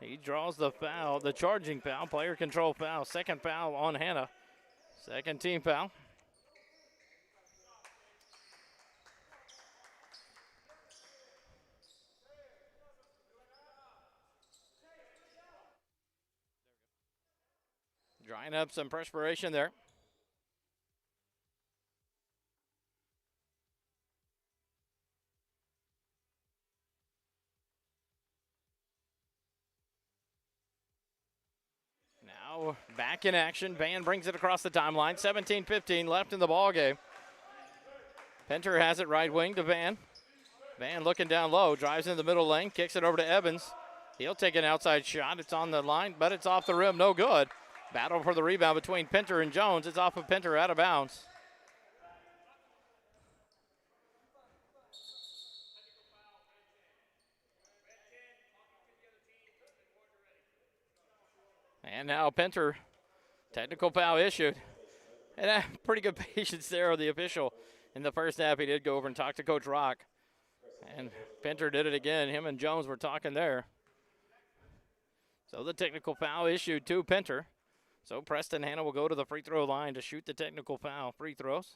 He draws the foul, the charging foul, player control foul. Second foul on Hannah. Second team foul. Drying up some perspiration there. Now back in action. Van brings it across the timeline. 17-15 left in the ball game. Pinter has it right wing to Van. Van looking down low, drives in the middle lane, kicks it over to Evans. He'll take an outside shot. It's on the line, but it's off the rim. No good. Battle for the rebound between Pinter and Jones. It's off of Pinter, out of bounds. And now Pinter, technical foul issued. And pretty good patience there of the official. In the first half, he did go over and talk to Coach Rock. And Pinter did it again. Him and Jones were talking there. So the technical foul issued to Pinter. So Preston Hannah will go to the free throw line to shoot the technical foul. Free throws.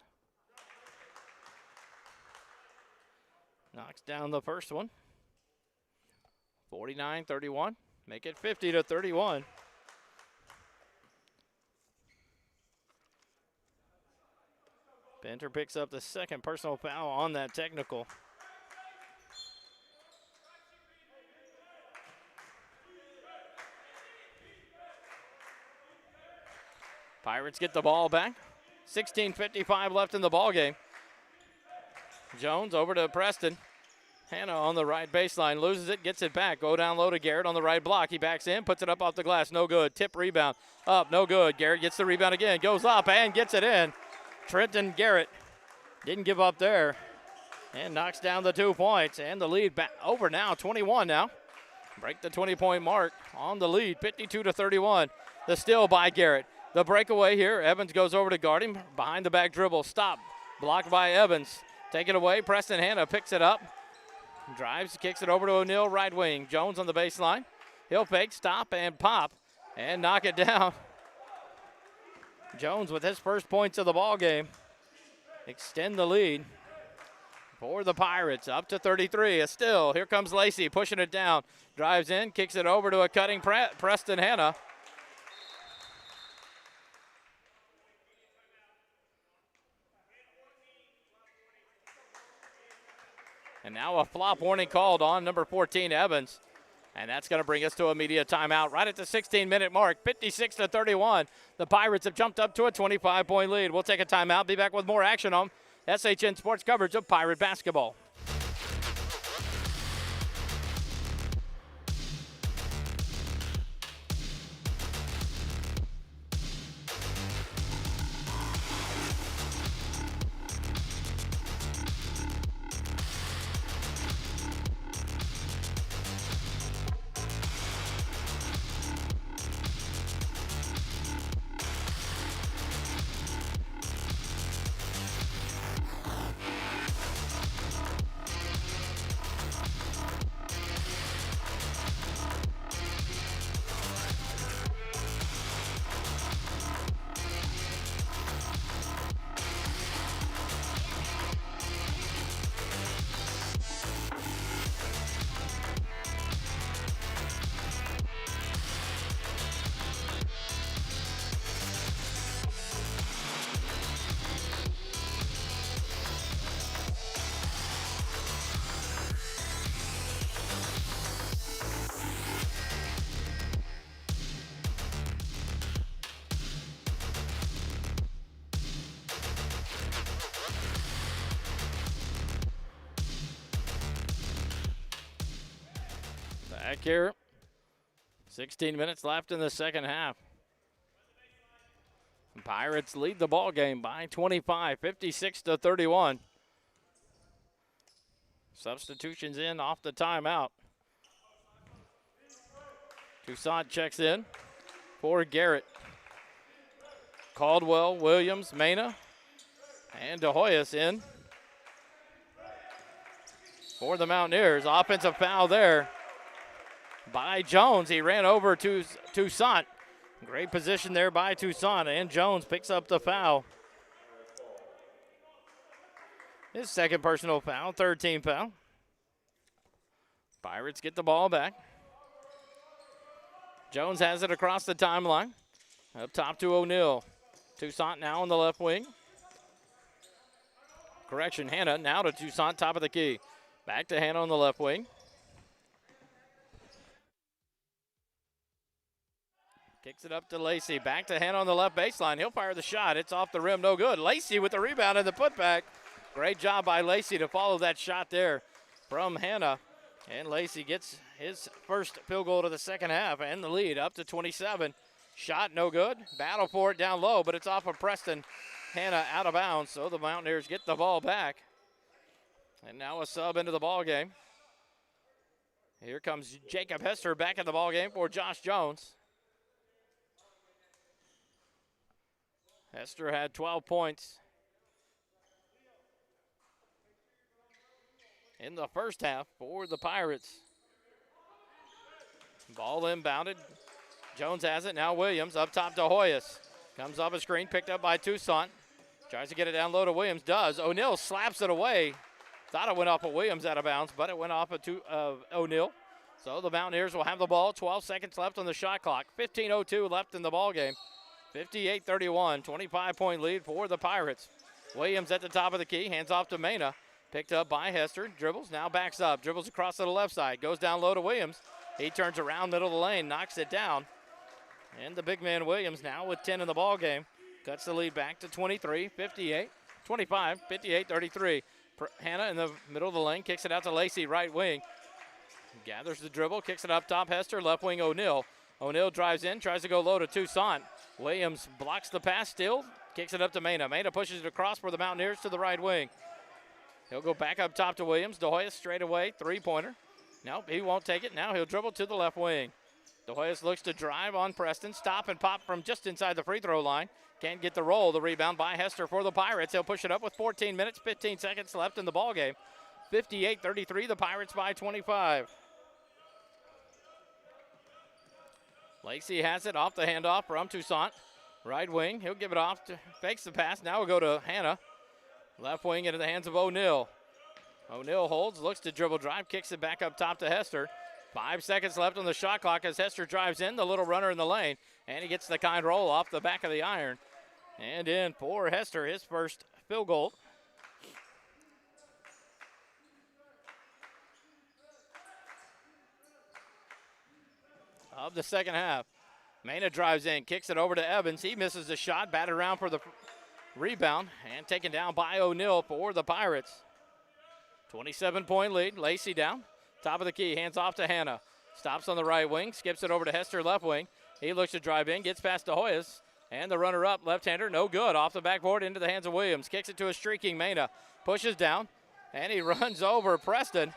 Knocks down the first one. 49-31. Make it 50-31. Pinter picks up the second personal foul on that technical. Pirates get the ball back. 16:55 left in the ball game. Jones over to Preston. Hannah on the right baseline, loses it, gets it back. Go down low to Garrett on the right block. He backs in, puts it up off the glass. No good. Tip rebound. Up, no good. Garrett gets the rebound again. Goes up and gets it in. Trenton Garrett didn't give up there and knocks down the 2 points. And the lead back over now, 21 now. Break the 20-point mark on the lead, 52-31. The steal by Garrett. The breakaway here. Evans goes over to guard him. Behind the back dribble. Stop. Blocked by Evans. Take it away. Preston Hannah picks it up. Drives, kicks it over to O'Neal, right wing. Jones on the baseline. He'll fake, stop, and pop, and knock it down. Jones with his first points of the ball game. Extend the lead for the Pirates. Up to 33. A still. Here comes Lacey pushing it down. Drives in, kicks it over to a cutting Preston Hannah. And now a flop warning called on number 14, Evans. And that's going to bring us to a media timeout right at the 16-minute mark, 56-31. The Pirates have jumped up to a 25-point lead. We'll take a timeout, be back with more action on SHN Sports coverage of Pirate basketball. Back here, 16 minutes left in the second half. Pirates lead the ball game by 25, 56-31. Substitutions in off the timeout. Toussaint checks in for Garrett. Caldwell, Williams, Mena, and De Hoyos in for the Mountaineers. Offensive foul there by Jones. He ran over to Toussaint. Great position there by Toussaint, and Jones picks up the foul. His second personal foul, third team foul. Pirates get the ball back. Jones has it across the timeline. Up top to O'Neal. Toussaint now on the left wing. Correction, Hannah now to Toussaint, top of the key. Back to Hannah on the left wing. Kicks it up to Lacey. Back to Hannah on the left baseline. He'll fire the shot. It's off the rim, no good. Lacey with the rebound and the putback. Great job by Lacey to follow that shot there from Hannah. And Lacey gets his first field goal to the second half and the lead up to 27. Shot no good. Battle for it down low, but it's off of Preston. Hannah out of bounds, so the Mountaineers get the ball back. And now a sub into the ball game. Here comes Jacob Hester back in the ball game for Josh Jones. Hester had 12 points in the first half for the Pirates. Ball inbounded. Jones has it. Now Williams up top to Hoyas. Comes off a screen, picked up by Toussaint. Tries to get it down low to Williams. Does. O'Neal slaps it away. Thought it went off of Williams out of bounds, but it went off of O'Neal. So the Mountaineers will have the ball. 12 seconds left on the shot clock. 15:02 left in the ball game. 58-31, 25-point lead for the Pirates. Williams at the top of the key, hands off to Mena. Picked up by Hester, dribbles, now backs up. Dribbles across to the left side, goes down low to Williams. He turns around middle of the lane, knocks it down. And the big man Williams now with 10 in the ball game. Cuts the lead back to 23, 58, 25, 58-33. Hannah in the middle of the lane, kicks it out to Lacey, right wing. Gathers the dribble, kicks it up top, Hester, left wing O'Neal. O'Neal drives in, tries to go low to Toussaint. Williams blocks the pass still, kicks it up to Mena. Mena pushes it across for the Mountaineers to the right wing. He'll go back up top to Williams. De Hoyas straight away, three-pointer. Nope, he won't take it. Now he'll dribble to the left wing. De Hoyas looks to drive on Preston. Stop and pop from just inside the free throw line. Can't get the roll. The rebound by Hester for the Pirates. He'll push it up with 14 minutes, 15 seconds left in the ball game. 58-33, the Pirates by 25. Lacey has it off the handoff from Toussaint. Right wing, he'll give it off, fakes the pass. Now we'll go to Hannah. Left wing into the hands of O'Neal. O'Neal holds, looks to dribble drive, kicks it back up top to Hester. 5 seconds left on the shot clock as Hester drives in, the little runner in the lane, and he gets the kind roll off the back of the iron. And in for Hester, his first field goal. Of the second half. Mena drives in, kicks it over to Evans. He misses the shot, batted around for the rebound, and taken down by O'Neal for the Pirates. 27-point lead. Lacey down, top of the key, hands off to Hannah. Stops on the right wing, skips it over to Hester, left wing. He looks to drive in, gets past to Hoyas, and the runner-up, left-hander, no good. Off the backboard into the hands of Williams. Kicks it to a streaking Mena. Pushes down, and he runs over Preston.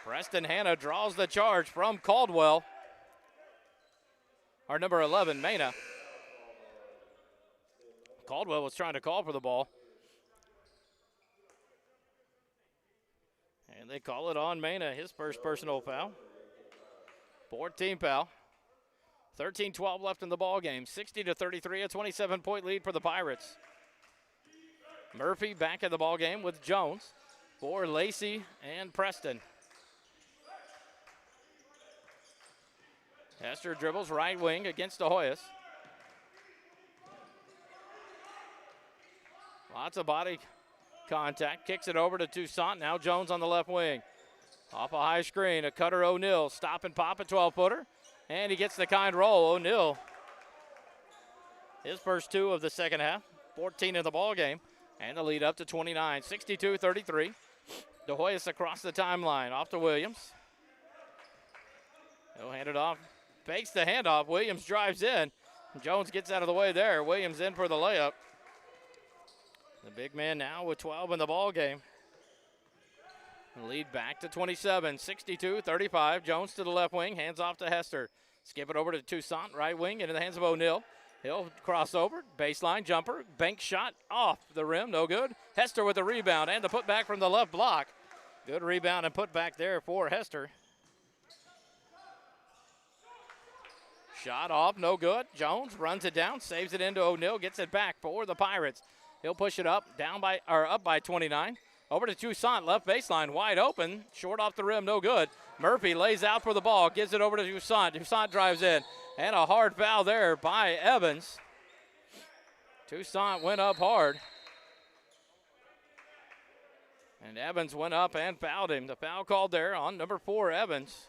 Preston Hannah draws the charge from Caldwell. Our number 11, Mena. Caldwell was trying to call for the ball. And they call it on Mena, his first personal foul. 14 foul. 13-12 left in the ball game. 60-33, a 27-point lead for the Pirates. Murphy back in the ball game with Jones for Lacey and Preston. Hester dribbles right wing against De Hoyas. Lots of body contact. Kicks it over to Toussaint. Now Jones on the left wing. Off a high screen. A cutter O'Neal. Stop and pop a 12-footer. And he gets the kind roll. O'Neal. His first two of the second half. 14 in the ball game. And the lead up to 29. 62-33. De Hoyas across the timeline. Off to Williams. He'll hand it off. Fakes the handoff. Williams drives in. Jones gets out of the way there. Williams in for the layup. The big man now with 12 in the ball game. The lead back to 27. 62-35. Jones to the left wing. Hands off to Hester. Skip it over to Toussaint. Right wing into the hands of O'Neal. He'll cross over. Baseline jumper. Bank shot off the rim. No good. Hester with the rebound and the putback from the left block. Good rebound and putback there for Hester. Shot off, no good. Jones runs it down, saves it into O'Neill, gets it back for the Pirates. He'll push it up, up by 29. Over to Toussaint, left baseline, wide open. Short off the rim, no good. Murphy lays out for the ball, gives it over to Toussaint. Toussaint drives in, and a hard foul there by Evans. Toussaint went up hard. And Evans went up and fouled him. The foul called there on number 4, Evans.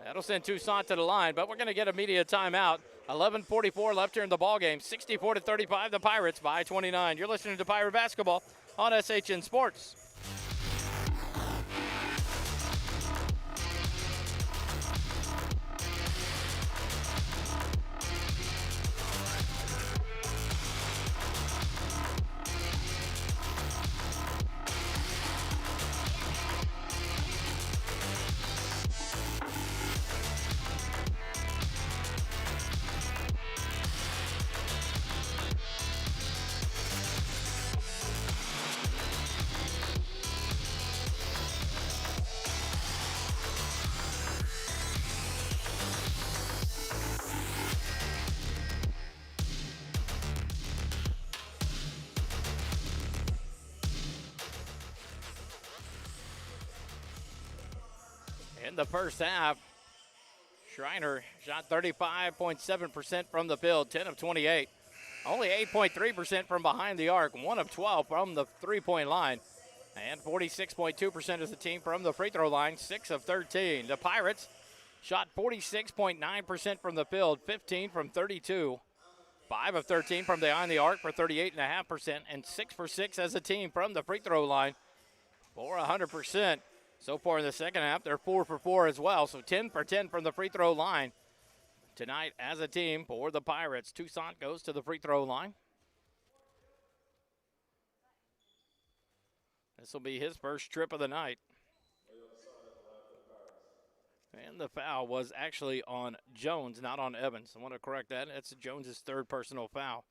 That'll send Toussaint to the line, but we're going to get a media timeout. 11:44 left here in the ballgame. 64-35, the Pirates by 29. You're listening to Pirate Basketball on SHN Sports. In the first half, Schreiner shot 35.7% from the field, 10 of 28. Only 8.3% from behind the arc, 1 of 12 from the three-point line, and 46.2% as a team from the free throw line, 6 of 13. The Pirates shot 46.9% from the field, 15 from 32. 5 of 13 from behind the arc for 38.5%, and 6 for 6 as a team from the free throw line for 100%. So far in the second half, they're 4 for 4 as well, so 10 for 10 from the free throw line tonight as a team for the Pirates. Toussaint goes to the free throw line. This will be his first trip of the night. And the foul was actually on Jones, not on Evans. I want to correct that. It's Jones' third personal foul.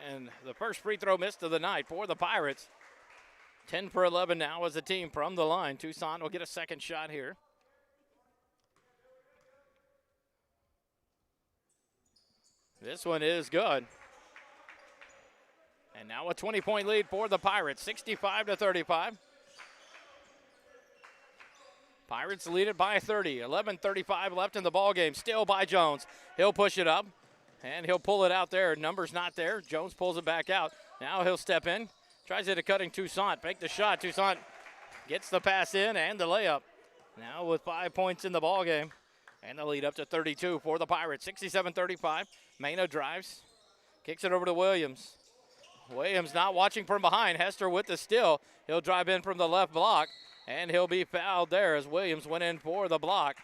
And the first free throw missed of the night for the Pirates. 10 for 11 now as a team from the line. Toussaint will get a second shot here. This one is good. And now a 20-point lead for the Pirates, 65-35. Pirates lead it by 30. 11:35 left in the ballgame. Still by Jones. He'll push it up, and he'll pull it out there. Number's not there. Jones pulls it back out. Now he'll step in. Tries it a cutting Toussaint. Fake the shot. Toussaint gets the pass in and the layup. Now with 5 points in the ballgame. And the lead up to 32 for the Pirates. 67-35. Mena drives. Kicks it over to Williams. Williams not watching from behind. Hester with the steal. He'll drive in from the left block. And he'll be fouled there as Williams went in for the block.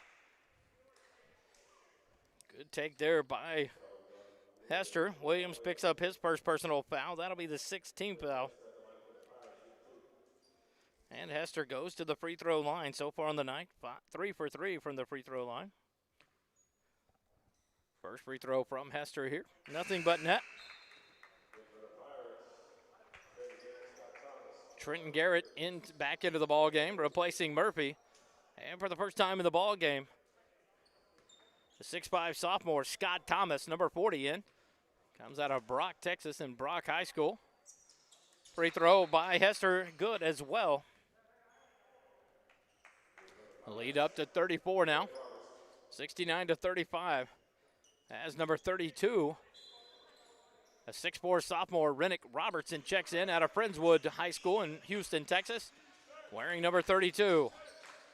Good take there by Hester. Williams picks up his first personal foul. That'll be the 16th foul. And Hester goes to the free throw line so far on the night. 3 for 3 from the free throw line. First free throw from Hester here. Nothing but net. Trenton Garrett back into the ball game, replacing Murphy. And for the first time in the ball game, the 6'5 sophomore Scott Thomas, number 40 in. Comes out of Brock, Texas, and Brock High School. Free throw by Hester, good as well. Lead up to 34 now. 69-35. As number 32, a 6'4 sophomore, Rennick Robertson, checks in out of Friendswood High School in Houston, Texas, wearing number 32.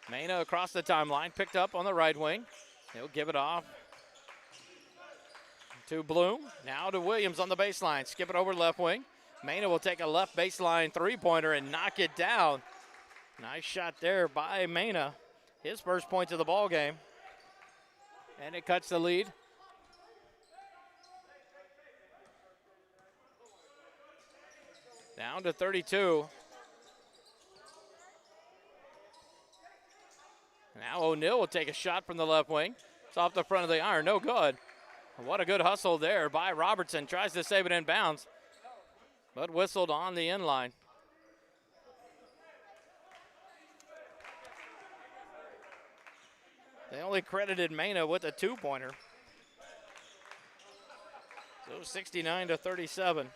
Mena across the timeline, picked up on the right wing. He'll give it off to Bloom. Now to Williams on the baseline. Skip it over left wing. Mena will take a left baseline three-pointer and knock it down. Nice shot there by Mena. His first points of the ball game. And it cuts the lead. Down to 32. Now O'Neill will take a shot from the left wing. It's off the front of the iron, no good. What a good hustle there by Robertson. Tries to save it in bounds, but whistled on the end line. They only credited Mena with a 2-pointer. So 69-37.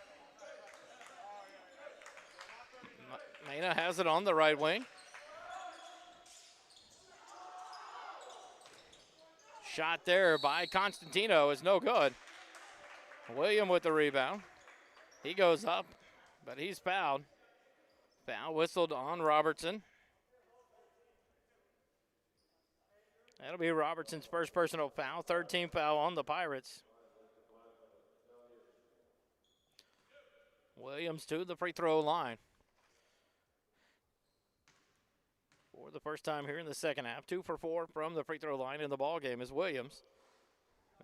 Mena has it on the right wing. Shot there by Constantino is no good. William with the rebound. He goes up, but he's fouled. Foul whistled on Robertson. That'll be Robertson's first personal foul. Third team foul on the Pirates. Williams to the free throw line. For the first time here in the second half. 2 for 4 from the free throw line in the ball game is Williams.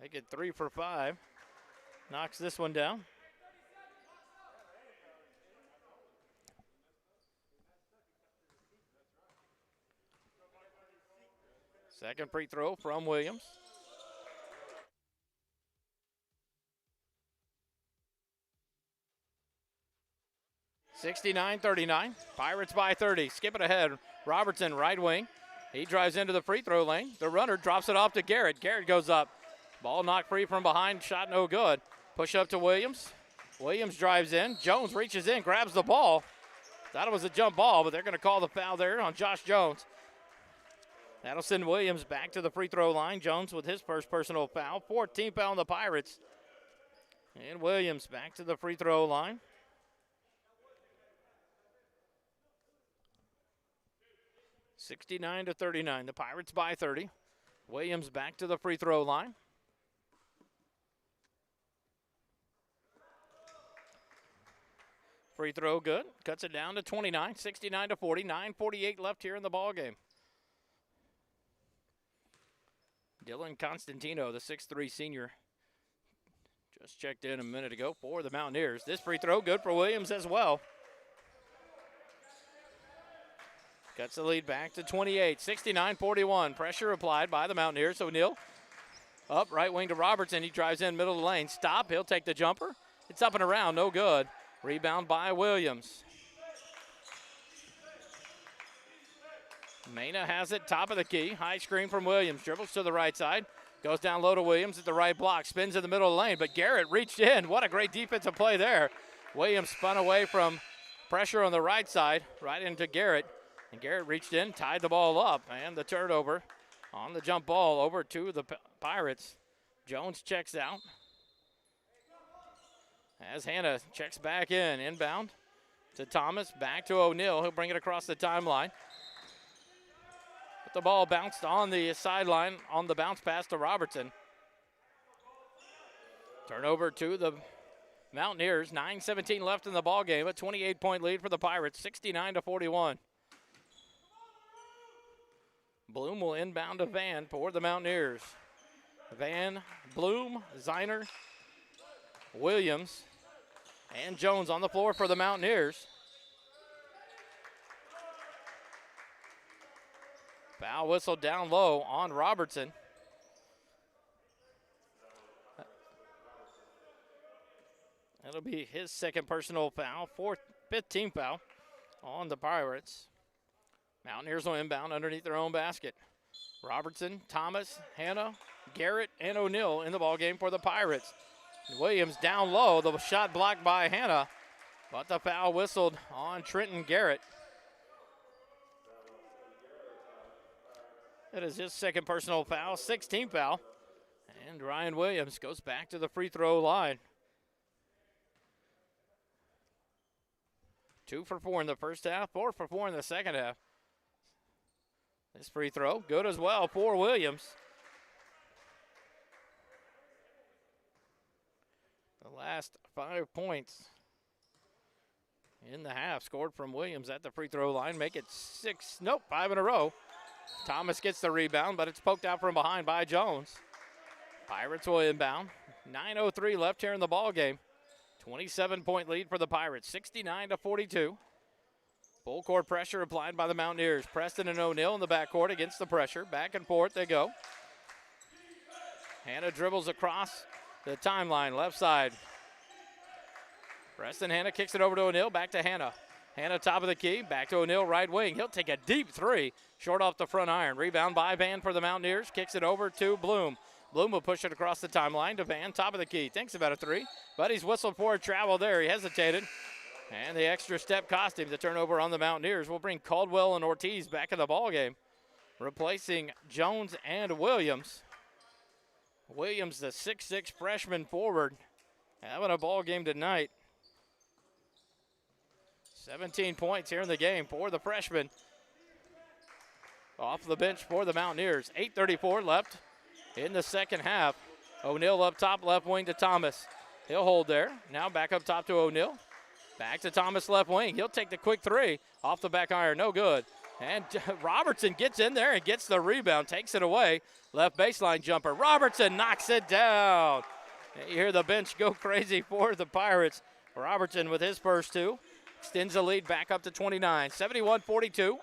Make it 3 for 5. Knocks this one down. Second free throw from Williams. (69-39). Pirates by 30. Skip it ahead. Robertson, right wing. He drives into the free throw lane. The runner drops it off to Garrett. Garrett goes up. Ball knocked free from behind. Shot no good. Push up to Williams. Williams drives in. Jones reaches in, grabs the ball. Thought it was a jump ball, but they're going to call the foul there on Josh Jones. That'll send Williams back to the free throw line. Jones with his first personal foul. 14th foul on the Pirates. And Williams back to the free throw line. (69-39). The Pirates by 30. Williams back to the free throw line. Free throw good. Cuts it down to 29. 69-40. 9:48 left here in the ball game. Dylan Constantino, the 6'3 senior, just checked in a minute ago for the Mountaineers. This free throw good for Williams as well. Cuts the lead back to 28. 69-41. Pressure applied by the Mountaineers. O'Neal up right wing to Robertson. He drives in middle of the lane. Stop. He'll take the jumper. It's up and around. No good. Rebound by Williams. Mena has it, top of the key. High screen from Williams. Dribbles to the right side. Goes down low to Williams at the right block. Spins in the middle of the lane, but Garrett reached in. What a great defensive play there. Williams spun away from pressure on the right side, right into Garrett. And Garrett reached in, tied the ball up, and the turnover on the jump ball over to the Pirates. Jones checks out. As Hannah checks back in, inbound to Thomas, back to O'Neal. He'll bring it across the timeline. But the ball bounced on the sideline on the bounce pass to Robertson. Turnover to the Mountaineers. 9:17 left in the ball game. A 28-point lead for the Pirates. 69-41. Bloom will inbound to Van for the Mountaineers. Van, Bloom, Ziner, Williams, and Jones on the floor for the Mountaineers. Foul whistle down low on Robertson. That'll be his second personal foul, fifth team foul on the Pirates. Mountaineers will inbound underneath their own basket. Robertson, Thomas, Hannah, Garrett, and O'Neal in the ballgame for the Pirates. Williams down low, the shot blocked by Hannah, but the foul whistled on Trenton Garrett. That is his second personal foul, 16th foul. And Ryan Williams goes back to the free throw line. 2 for 4 in the first half, 4 for 4 in the second half. This free throw, good as well for Williams. The last 5 points in the half scored from Williams at the free throw line. Make it 5 in a row. Thomas gets the rebound, but it's poked out from behind by Jones. Pirates will inbound. 9:03 left here in the ball game. 27-point lead for the Pirates, 69-42. Full court pressure applied by the Mountaineers. Preston and O'Neal in the backcourt against the pressure. Back and forth they go. Hannah dribbles across the timeline, left side. Preston Hannah kicks it over to O'Neal, back to Hannah. Hannah top of the key, back to O'Neill, right wing. He'll take a deep three, short off the front iron. Rebound by Van for the Mountaineers, kicks it over to Bloom. Bloom will push it across the timeline to Van, top of the key. Thinks about a three, but he's whistled for a travel there. He hesitated, and the extra step cost him. The turnover on the Mountaineers will bring Caldwell and Ortiz back in the ballgame, replacing Jones and Williams. Williams, the 6'6" freshman forward, having a ball game tonight. 17 points here in the game for the freshman. Off the bench for the Mountaineers. 8:34 left in the second half. O'Neill up top, left wing to Thomas. He'll hold there. Now back up top to O'Neill. Back to Thomas, left wing. He'll take the quick three off the back iron. No good. And Robertson gets in there and gets the rebound, takes it away. Left baseline jumper. Robertson knocks it down. You hear the bench go crazy for the Pirates. Robertson with his first two. Extends the lead back up to 29. 71-42.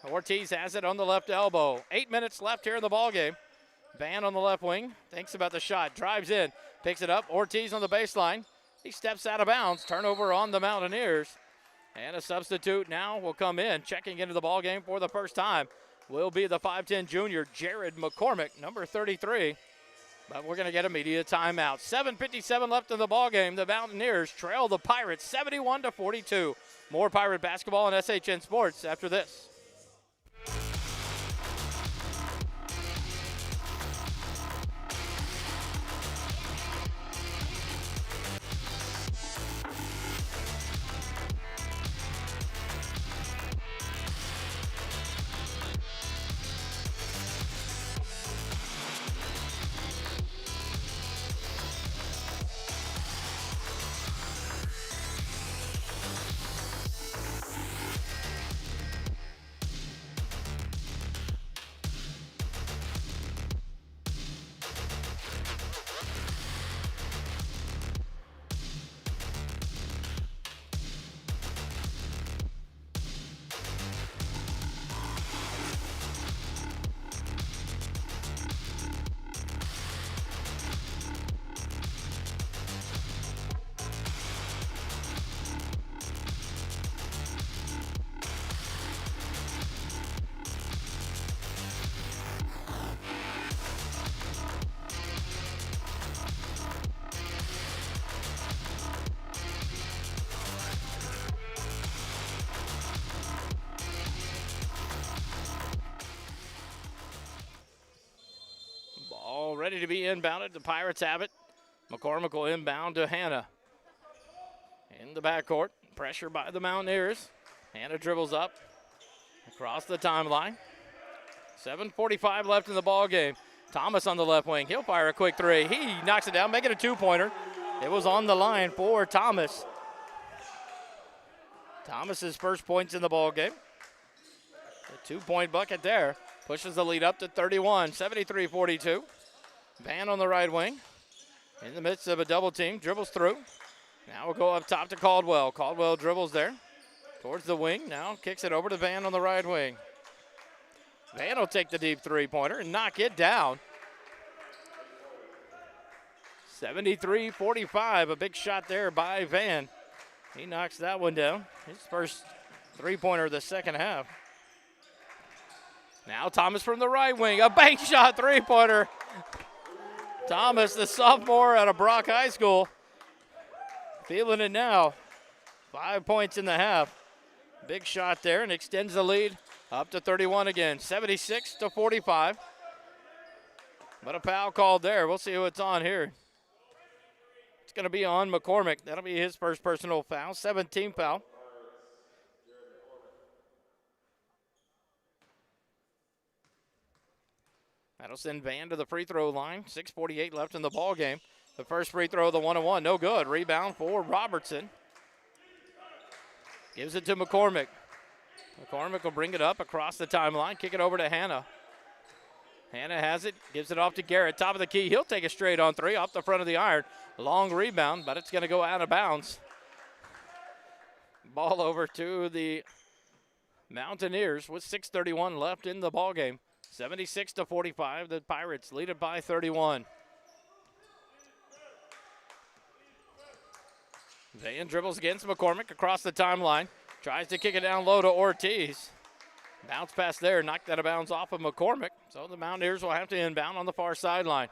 Ortiz has it on the left elbow. 8 minutes left here in the ballgame. Van on the left wing. Thinks about the shot. Drives in. Picks it up. Ortiz on the baseline. He steps out of bounds. Turnover on the Mountaineers. And a substitute now will come in. Checking into the ballgame for the first time will be the 5'10" junior, Jared McCormick, number 33. But we're going to get immediate timeout. 7:57 left in the ballgame. The Mountaineers trail the Pirates 71-42. More Pirate basketball on SHN Sports after this. Ready to be inbounded. The Pirates have it. McCormick will inbound to Hannah. In the backcourt. Pressure by the Mountaineers. Hannah dribbles up across the timeline. 7:45 left in the ball game. Thomas on the left wing. He'll fire a quick three. He knocks it down, making a two-pointer. It was on the line for Thomas. Thomas's first points in the ball game. A two-point bucket there. Pushes the lead up to 31. 73-42. Van on the right wing. In the midst of a double team. Dribbles through. Now we'll go up top to Caldwell. Caldwell dribbles there. Towards the wing. Now kicks it over to Van on the right wing. Van will take the deep three-pointer and knock it down. 73-45. A big shot there by Van. He knocks that one down. His first three-pointer of the second half. Now Thomas from the right wing. A bank shot three-pointer. Thomas, the sophomore out of Brock High School. Feeling it now. 5 points in the half. Big shot there and extends the lead up to 31 again. 76-45. But a foul called there. We'll see who it's on here. It's going to be on McCormick. That'll be his first personal foul. 17th foul. That'll send Van to the free throw line. 6:48 left in the ball game. The first free throw, the 1-on-1, no good. Rebound for Robertson. Gives it to McCormick. McCormick will bring it up across the timeline. Kick it over to Hannah. Hannah has it. Gives it off to Garrett. Top of the key. He'll take a straight on three off the front of the iron. Long rebound, but it's going to go out of bounds. Ball over to the Mountaineers with 6:31 left in the ball game. 76-45. The Pirates lead it by 31. Van dribbles against McCormick across the timeline. Tries to kick it down low to Ortiz. Bounce pass there, knocked out of bounds off of McCormick. So the Mountaineers will have to inbound on the far sideline.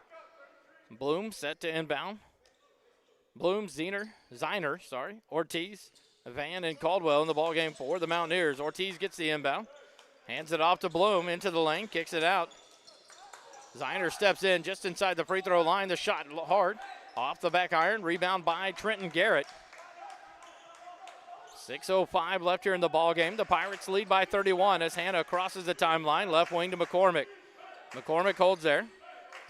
Bloom set to inbound. Bloom, Ziner, Ortiz, Van, and Caldwell in the ballgame for the Mountaineers. Ortiz gets the inbound. Hands it off to Bloom into the lane, kicks it out. Ziner steps in just inside the free throw line. The shot hard. Off the back iron, rebound by Trenton Garrett. 6:05 left here in the ball game. The Pirates lead by 31 as Hannah crosses the timeline, left wing to McCormick. McCormick holds there,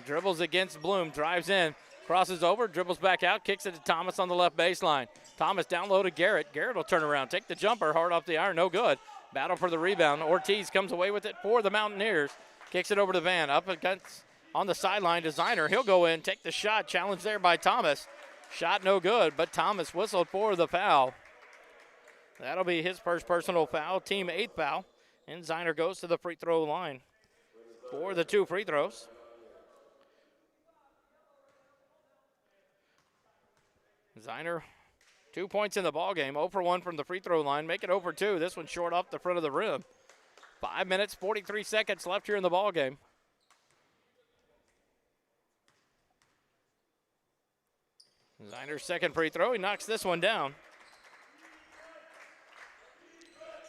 dribbles against Bloom, drives in, crosses over, dribbles back out, kicks it to Thomas on the left baseline. Thomas down low to Garrett. Garrett will turn around, take the jumper, hard off the iron, no good. Battle for the rebound. Ortiz comes away with it for the Mountaineers. Kicks it over to Van, up against on the sideline, Designer. He'll go in, take the shot, challenged there by Thomas. Shot no good, but Thomas whistled for the foul. That'll be his first personal foul, team 8th foul. And Ziner goes to the free throw line for the 2 free throws. Ziner, 2 points in the ball game, 0 for 1 from the free throw line. Make it 0 for 2. This one short off the front of the rim. 5 minutes, 43 seconds left here in the ball game. Ziner's second free throw, he knocks this one down.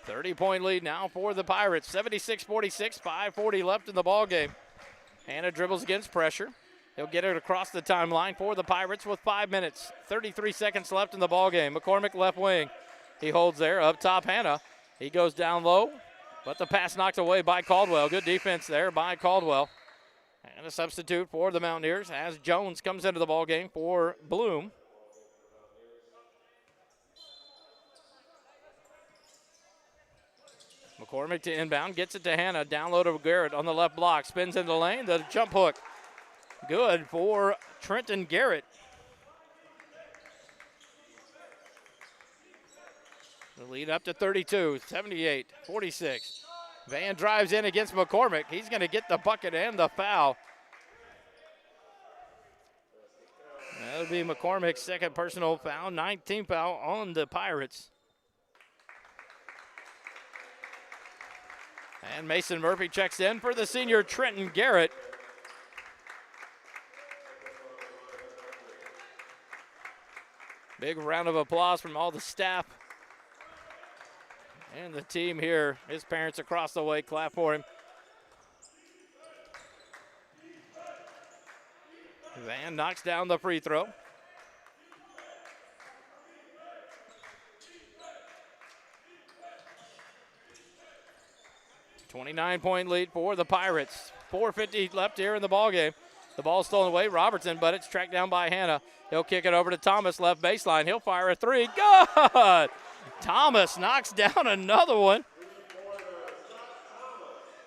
30-point lead now for the Pirates. 76-46, 5:40 left in the ball game. Hannah dribbles against pressure. He'll get it across the timeline for the Pirates with 5 minutes, 33 seconds left in the ball game. McCormick left wing. He holds there, up top Hannah. He goes down low, but the pass knocked away by Caldwell. Good defense there by Caldwell. And a substitute for the Mountaineers as Jones comes into the ball game for Bloom. McCormick to inbound, gets it to Hannah, down low to Garrett on the left block, spins into the lane, the jump hook. Good for Trenton Garrett. The lead up to 32, 78-46. Van drives in against McCormick. He's going to get the bucket and the foul. That'll be McCormick's second personal foul, 19th foul on the Pirates. And Mason Murphy checks in for the senior Trenton Garrett. Big round of applause from all the staff and the team here. His parents across the way clap for him. Van knocks down the free throw. $29-point lead for the Pirates. 4:50 left here in the ballgame. The ball stolen away, Robertson, but it's tracked down by Hannah. He'll kick it over to Thomas, left baseline. He'll fire a three. Good! Thomas knocks down another one.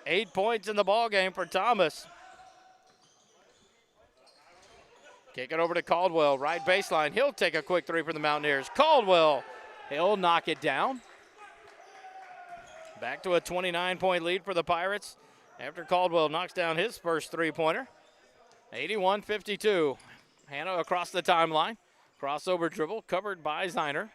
8 points in the ballgame for Thomas. Kick it over to Caldwell, right baseline. He'll take a quick three for the Mountaineers. Caldwell, he'll knock it down. Back to a 29-point lead for the Pirates after Caldwell knocks down his first three-pointer. 81-52. Hannah across the timeline. Crossover dribble covered by Ziner.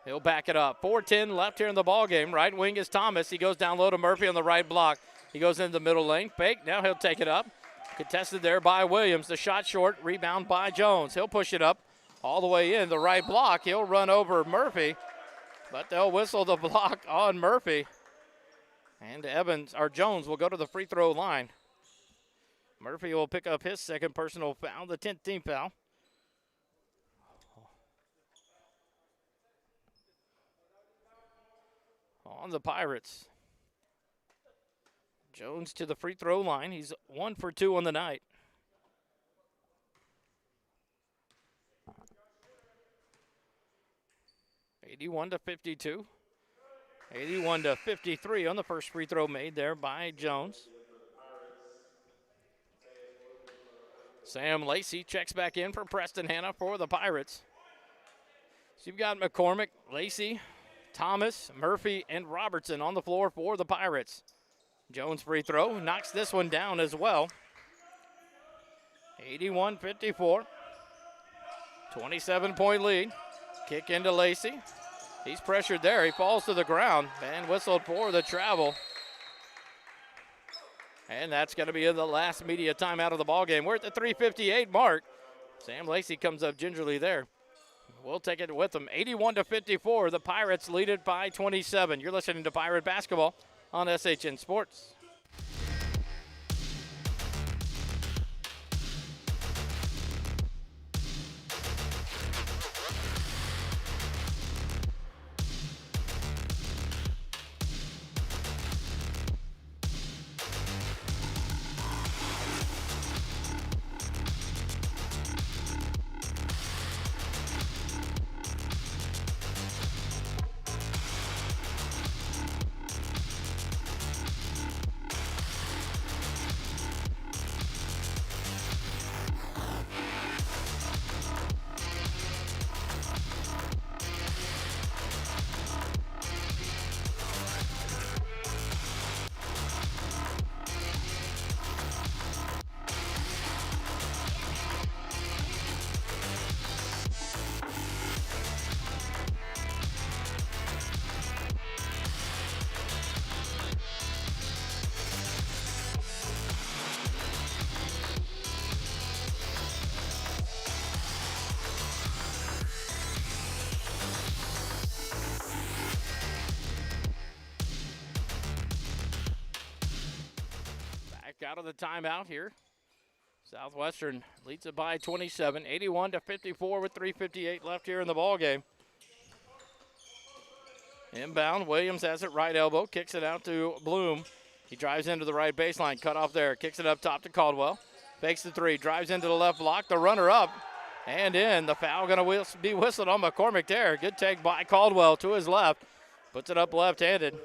He'll back it up. 4:10 left here in the ballgame. Right wing is Thomas. He goes down low to Murphy on the right block. He goes into the middle lane. Fake. Now he'll take it up. Contested there by Williams. The shot short. Rebound by Jones. He'll push it up all the way in. The right block. He'll run over Murphy. But they'll whistle the block on Murphy. And Jones will go to the free throw line. Murphy will pick up his second personal foul, the 10th team foul. On the Pirates. Jones to the free throw line. He's 1 for 2 on the night. (81-52). 81-53 on the first free throw made there by Jones. Sam Lacey checks back in for Preston Hannah for the Pirates. So you've got McCormick, Lacey, Thomas, Murphy, and Robertson on the floor for the Pirates. Jones free throw knocks this one down as well. 81-54. 27-point lead. Kick into Lacey. He's pressured there. He falls to the ground and whistled for the travel. And that's going to be the last media timeout of the ballgame. We're at the 3:58 mark. Sam Lacey comes up gingerly there. We'll take it with them. 81-54. The Pirates lead it by 27. You're listening to Pirate Basketball on SHN Sports. Out of the timeout here. Southwestern leads it by 27, 81-54 with 3:58 left here in the ball game. Inbound, Williams has it right elbow, kicks it out to Bloom. He drives into the right baseline, cut off there, kicks it up top to Caldwell. Fakes the three, drives into the left block, the runner up and in. The foul going to be whistled on McCormick there. Good take by Caldwell to his left, puts it up left-handed.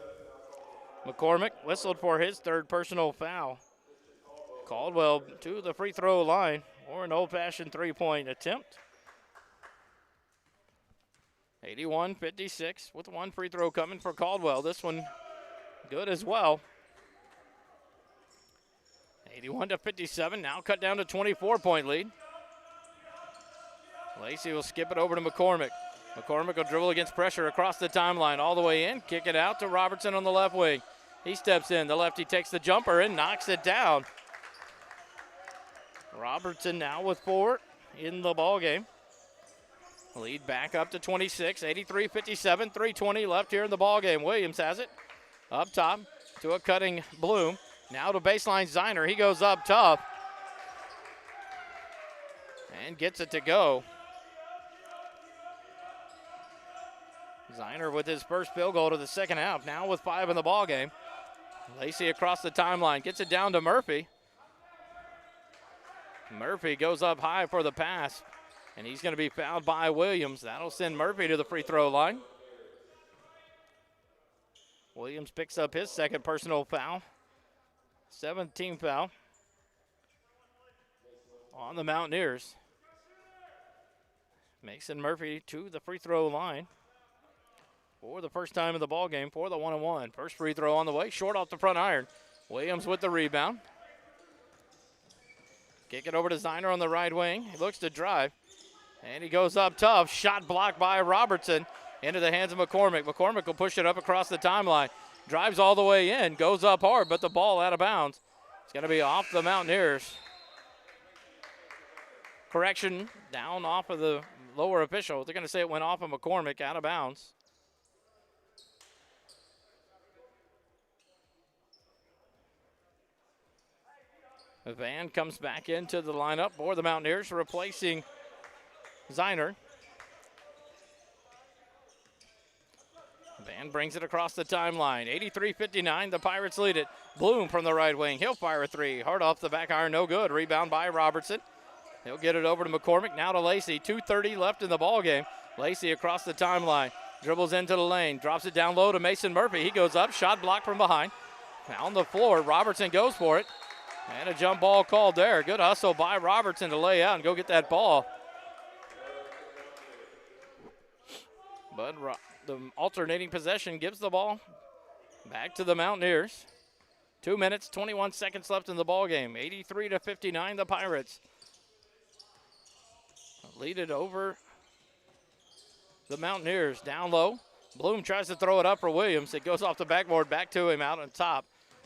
McCormick whistled for his third personal foul. Caldwell to the free throw line or an old-fashioned three-point attempt. 81-56 with one free throw coming for Caldwell. This one good as well. 81-57, now cut down to 24-point lead. Lacey will skip it over to McCormick. McCormick will dribble against pressure across the timeline all the way in. Kick it out to Robertson on the left wing. He steps in. The lefty takes the jumper and knocks it down. Robertson now with 4 in the ball game. Lead back up to 26, 83-57, 3:20 left here in the ball game. Williams has it up top to a cutting Bloom. Now to baseline Ziner. He goes up tough and gets it to go. Ziner with his first field goal to the second half. Now with 5 in the ball game. Lacey across the timeline gets it down to Murphy. Murphy goes up high for the pass, and he's going to be fouled by Williams. That'll send Murphy to the free throw line. Williams picks up his second personal foul. 7th team foul on the Mountaineers. Mason Murphy to the free throw line for the first time in the ball game for the 1-on-1. First free throw on the way, short off the front iron. Williams with the rebound. Kick it over to Ziner on the right wing. He looks to drive, and he goes up tough. Shot blocked by Robertson into the hands of McCormick. McCormick will push it up across the timeline. Drives all the way in, goes up hard, but the ball out of bounds. It's going to be off the Mountaineers. Correction, down off of the lower official. They're going to say it went off of McCormick, out of bounds. Van comes back into the lineup for the Mountaineers, replacing Ziner. Van brings it across the timeline. 83-59, the Pirates lead it. Bloom from the right wing. He'll fire a three. Hard off the back iron, no good. Rebound by Robertson. He'll get it over to McCormick. Now to Lacey. 2:30 left in the ball game. Lacey across the timeline. Dribbles into the lane. Drops it down low to Mason Murphy. He goes up. Shot blocked from behind. On the floor. Robertson goes for it. And a jump ball called there. Good hustle by Robertson to lay out and go get that ball. But the alternating possession gives the ball back to the Mountaineers. 2 minutes, 21 seconds left in the ball game. 83-59, the Pirates lead it over the Mountaineers. Down low. Bloom tries to throw it up for Williams. It goes off the backboard, back to him out on top.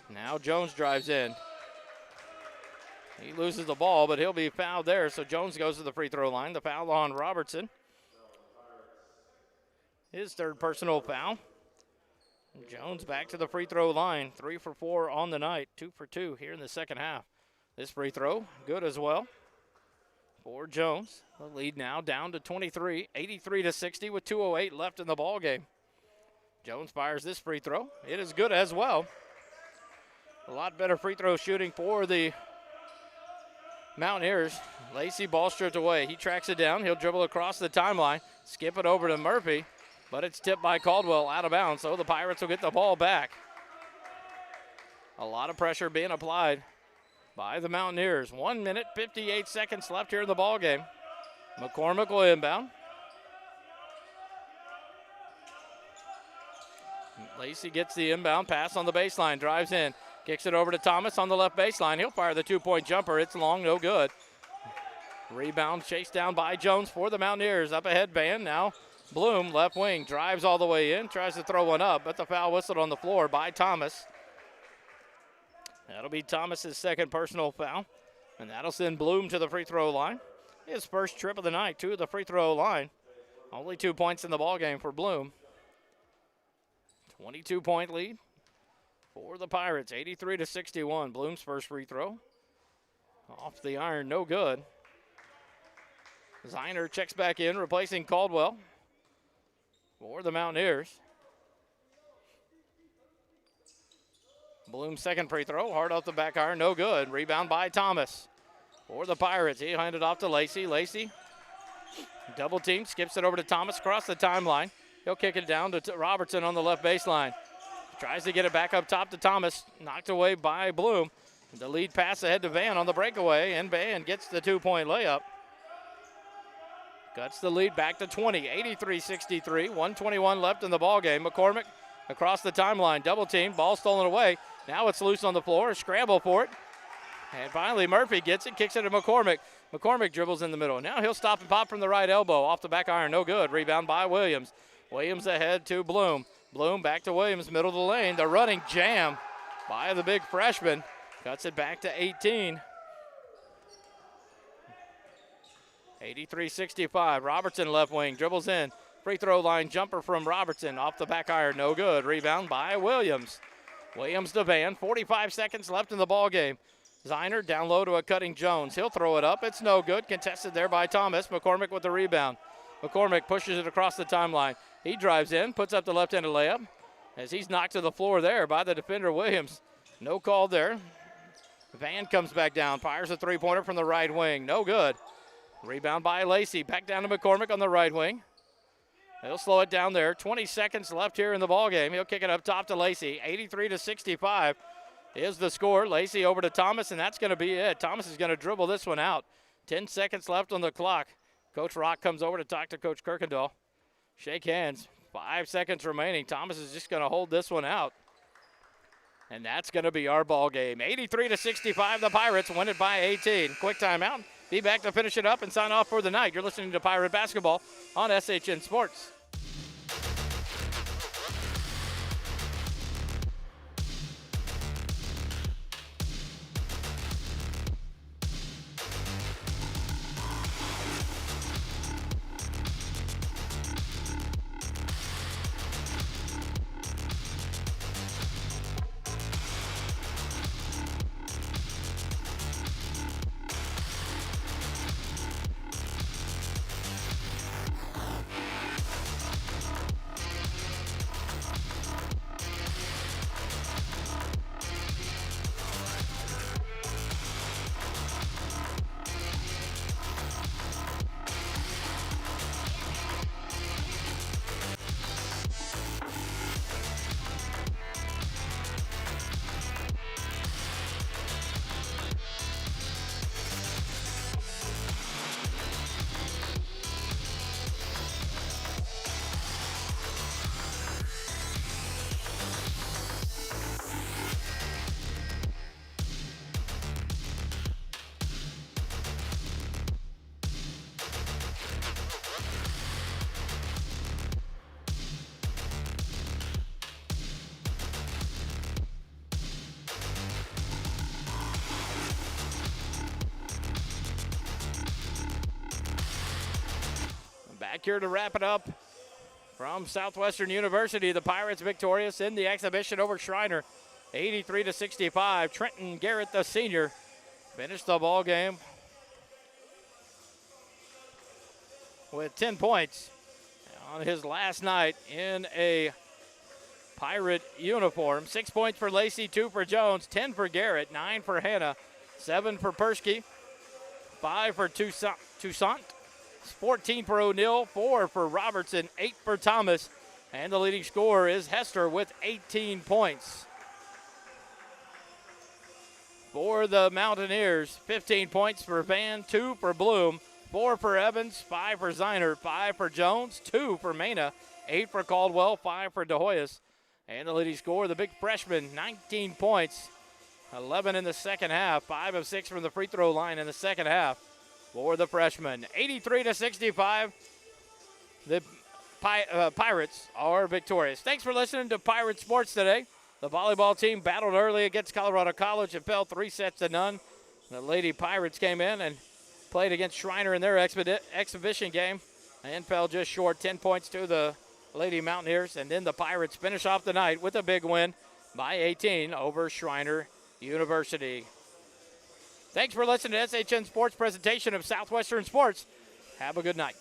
Now Jones drives in. He loses the ball, but he'll be fouled there, so Jones goes to the free throw line. The foul on Robertson. His third personal foul. Jones back to the free throw line. 3 for 4 on the night. 2 for 2 here in the second half. This free throw, good as well for Jones. The lead now down to 23, 83-60 with 2:08 left in the ball game. Jones fires this free throw. It is good as well. A lot better free throw shooting for the Mountaineers. Lacey ball stripped away. He tracks it down. He'll dribble across the timeline, skip it over to Murphy, but it's tipped by Caldwell out of bounds, so the Pirates will get the ball back. A lot of pressure being applied by the Mountaineers. 1 minute, 58 seconds left here in the ball game. McCormick will inbound. Lacey gets the inbound pass on the baseline, drives in, kicks it over to Thomas on the left baseline. He'll fire the two-point jumper. It's long, no good. Rebound chased down by Jones for the Mountaineers. Up ahead, Van. Now Bloom, left wing, drives all the way in, tries to throw one up, but the foul whistled on the floor by Thomas. That'll be Thomas's second personal foul, and that'll send Bloom to the free throw line. His first trip of the night to the free throw line. Only 2 points in the ball game for Bloom. 22-point lead for the Pirates, 83-61. Bloom's first free throw. Off the iron, no good. Zeiner checks back in, replacing Caldwell for the Mountaineers. Bloom's second free throw, hard off the back iron, no good. Rebound by Thomas for the Pirates. He handed off to Lacey. Lacey, double team, skips it over to Thomas across the timeline. He'll kick it down to Robertson on the left baseline. Tries to get it back up top to Thomas, knocked away by Bloom. The lead pass ahead to Van on the breakaway, and Van gets the two-point layup. Cuts the lead back to 20, 83-63, 1:21 left in the ballgame. McCormick across the timeline, double team, ball stolen away. Now it's loose on the floor, scramble for it. And finally Murphy gets it, kicks it to McCormick. McCormick dribbles in the middle. Now he'll stop and pop from the right elbow, off the back iron, no good. Rebound by Williams. Williams ahead to Bloom. Bloom back to Williams, middle of the lane. The running jam by the big freshman. Cuts it back to 18. 83-65. Robertson left wing, dribbles in. Free throw line jumper from Robertson. Off the back iron, no good. Rebound by Williams. Williams to Van. 45 seconds left in the ball game. Zeiner down low to a cutting Jones. He'll throw it up. It's no good. Contested there by Thomas. McCormick with the rebound. McCormick pushes it across the timeline. He drives in, puts up the left-handed layup as he's knocked to the floor there by the defender Williams. No call there. Van comes back down, fires a three-pointer from the right wing. No good. Rebound by Lacey. Back down to McCormick on the right wing. He'll slow it down there. 20 seconds left here in the ballgame. He'll kick it up top to Lacey. 83-65 is the score. Lacey over to Thomas, and that's going to be it. Thomas is going to dribble this one out. 10 seconds left on the clock. Coach Rock comes over to talk to Coach Kirkendall. Shake hands. 5 seconds remaining. Thomas is just going to hold this one out. And that's going to be our ball game. 83-65, the Pirates win it by 18. Quick timeout. Be back to finish it up and sign off for the night. You're listening to Pirate Basketball on SHN Sports. back here to wrap it up from Southwestern University. The Pirates victorious in the exhibition over Schreiner, 83-65. Trenton Garrett, the senior, finished the ball game with 10 points on his last night in a Pirate uniform. 6 points for Lacey, 2 for Jones, 10 for Garrett, 9 for Hannah, 7 for Persky, 5 for Toussaint, 14 for O'Neill, 4 for Robertson, 8 for Thomas, and the leading scorer is Hester with 18 points. For the Mountaineers, 15 points for Van, 2 for Bloom, 4 for Evans, 5 for Ziner, 5 for Jones, 2 for Mena, 8 for Caldwell, 5 for DeHoyas. And the leading scorer, the big freshman, 19 points, 11 in the second half, 5 of 6 from the free throw line in the second half for the freshman. 83-65, the Pirates are victorious. Thanks for listening to Pirate Sports today. The volleyball team battled early against Colorado College and fell 3-0. The Lady Pirates came in and played against Schreiner in their exhibition game and fell just short, 10 points to the Lady Mountaineers. And then the Pirates finish off the night with a big win by 18 over Schreiner University. Thanks for listening to SHN Sports presentation of Southwestern Sports. Have a good night.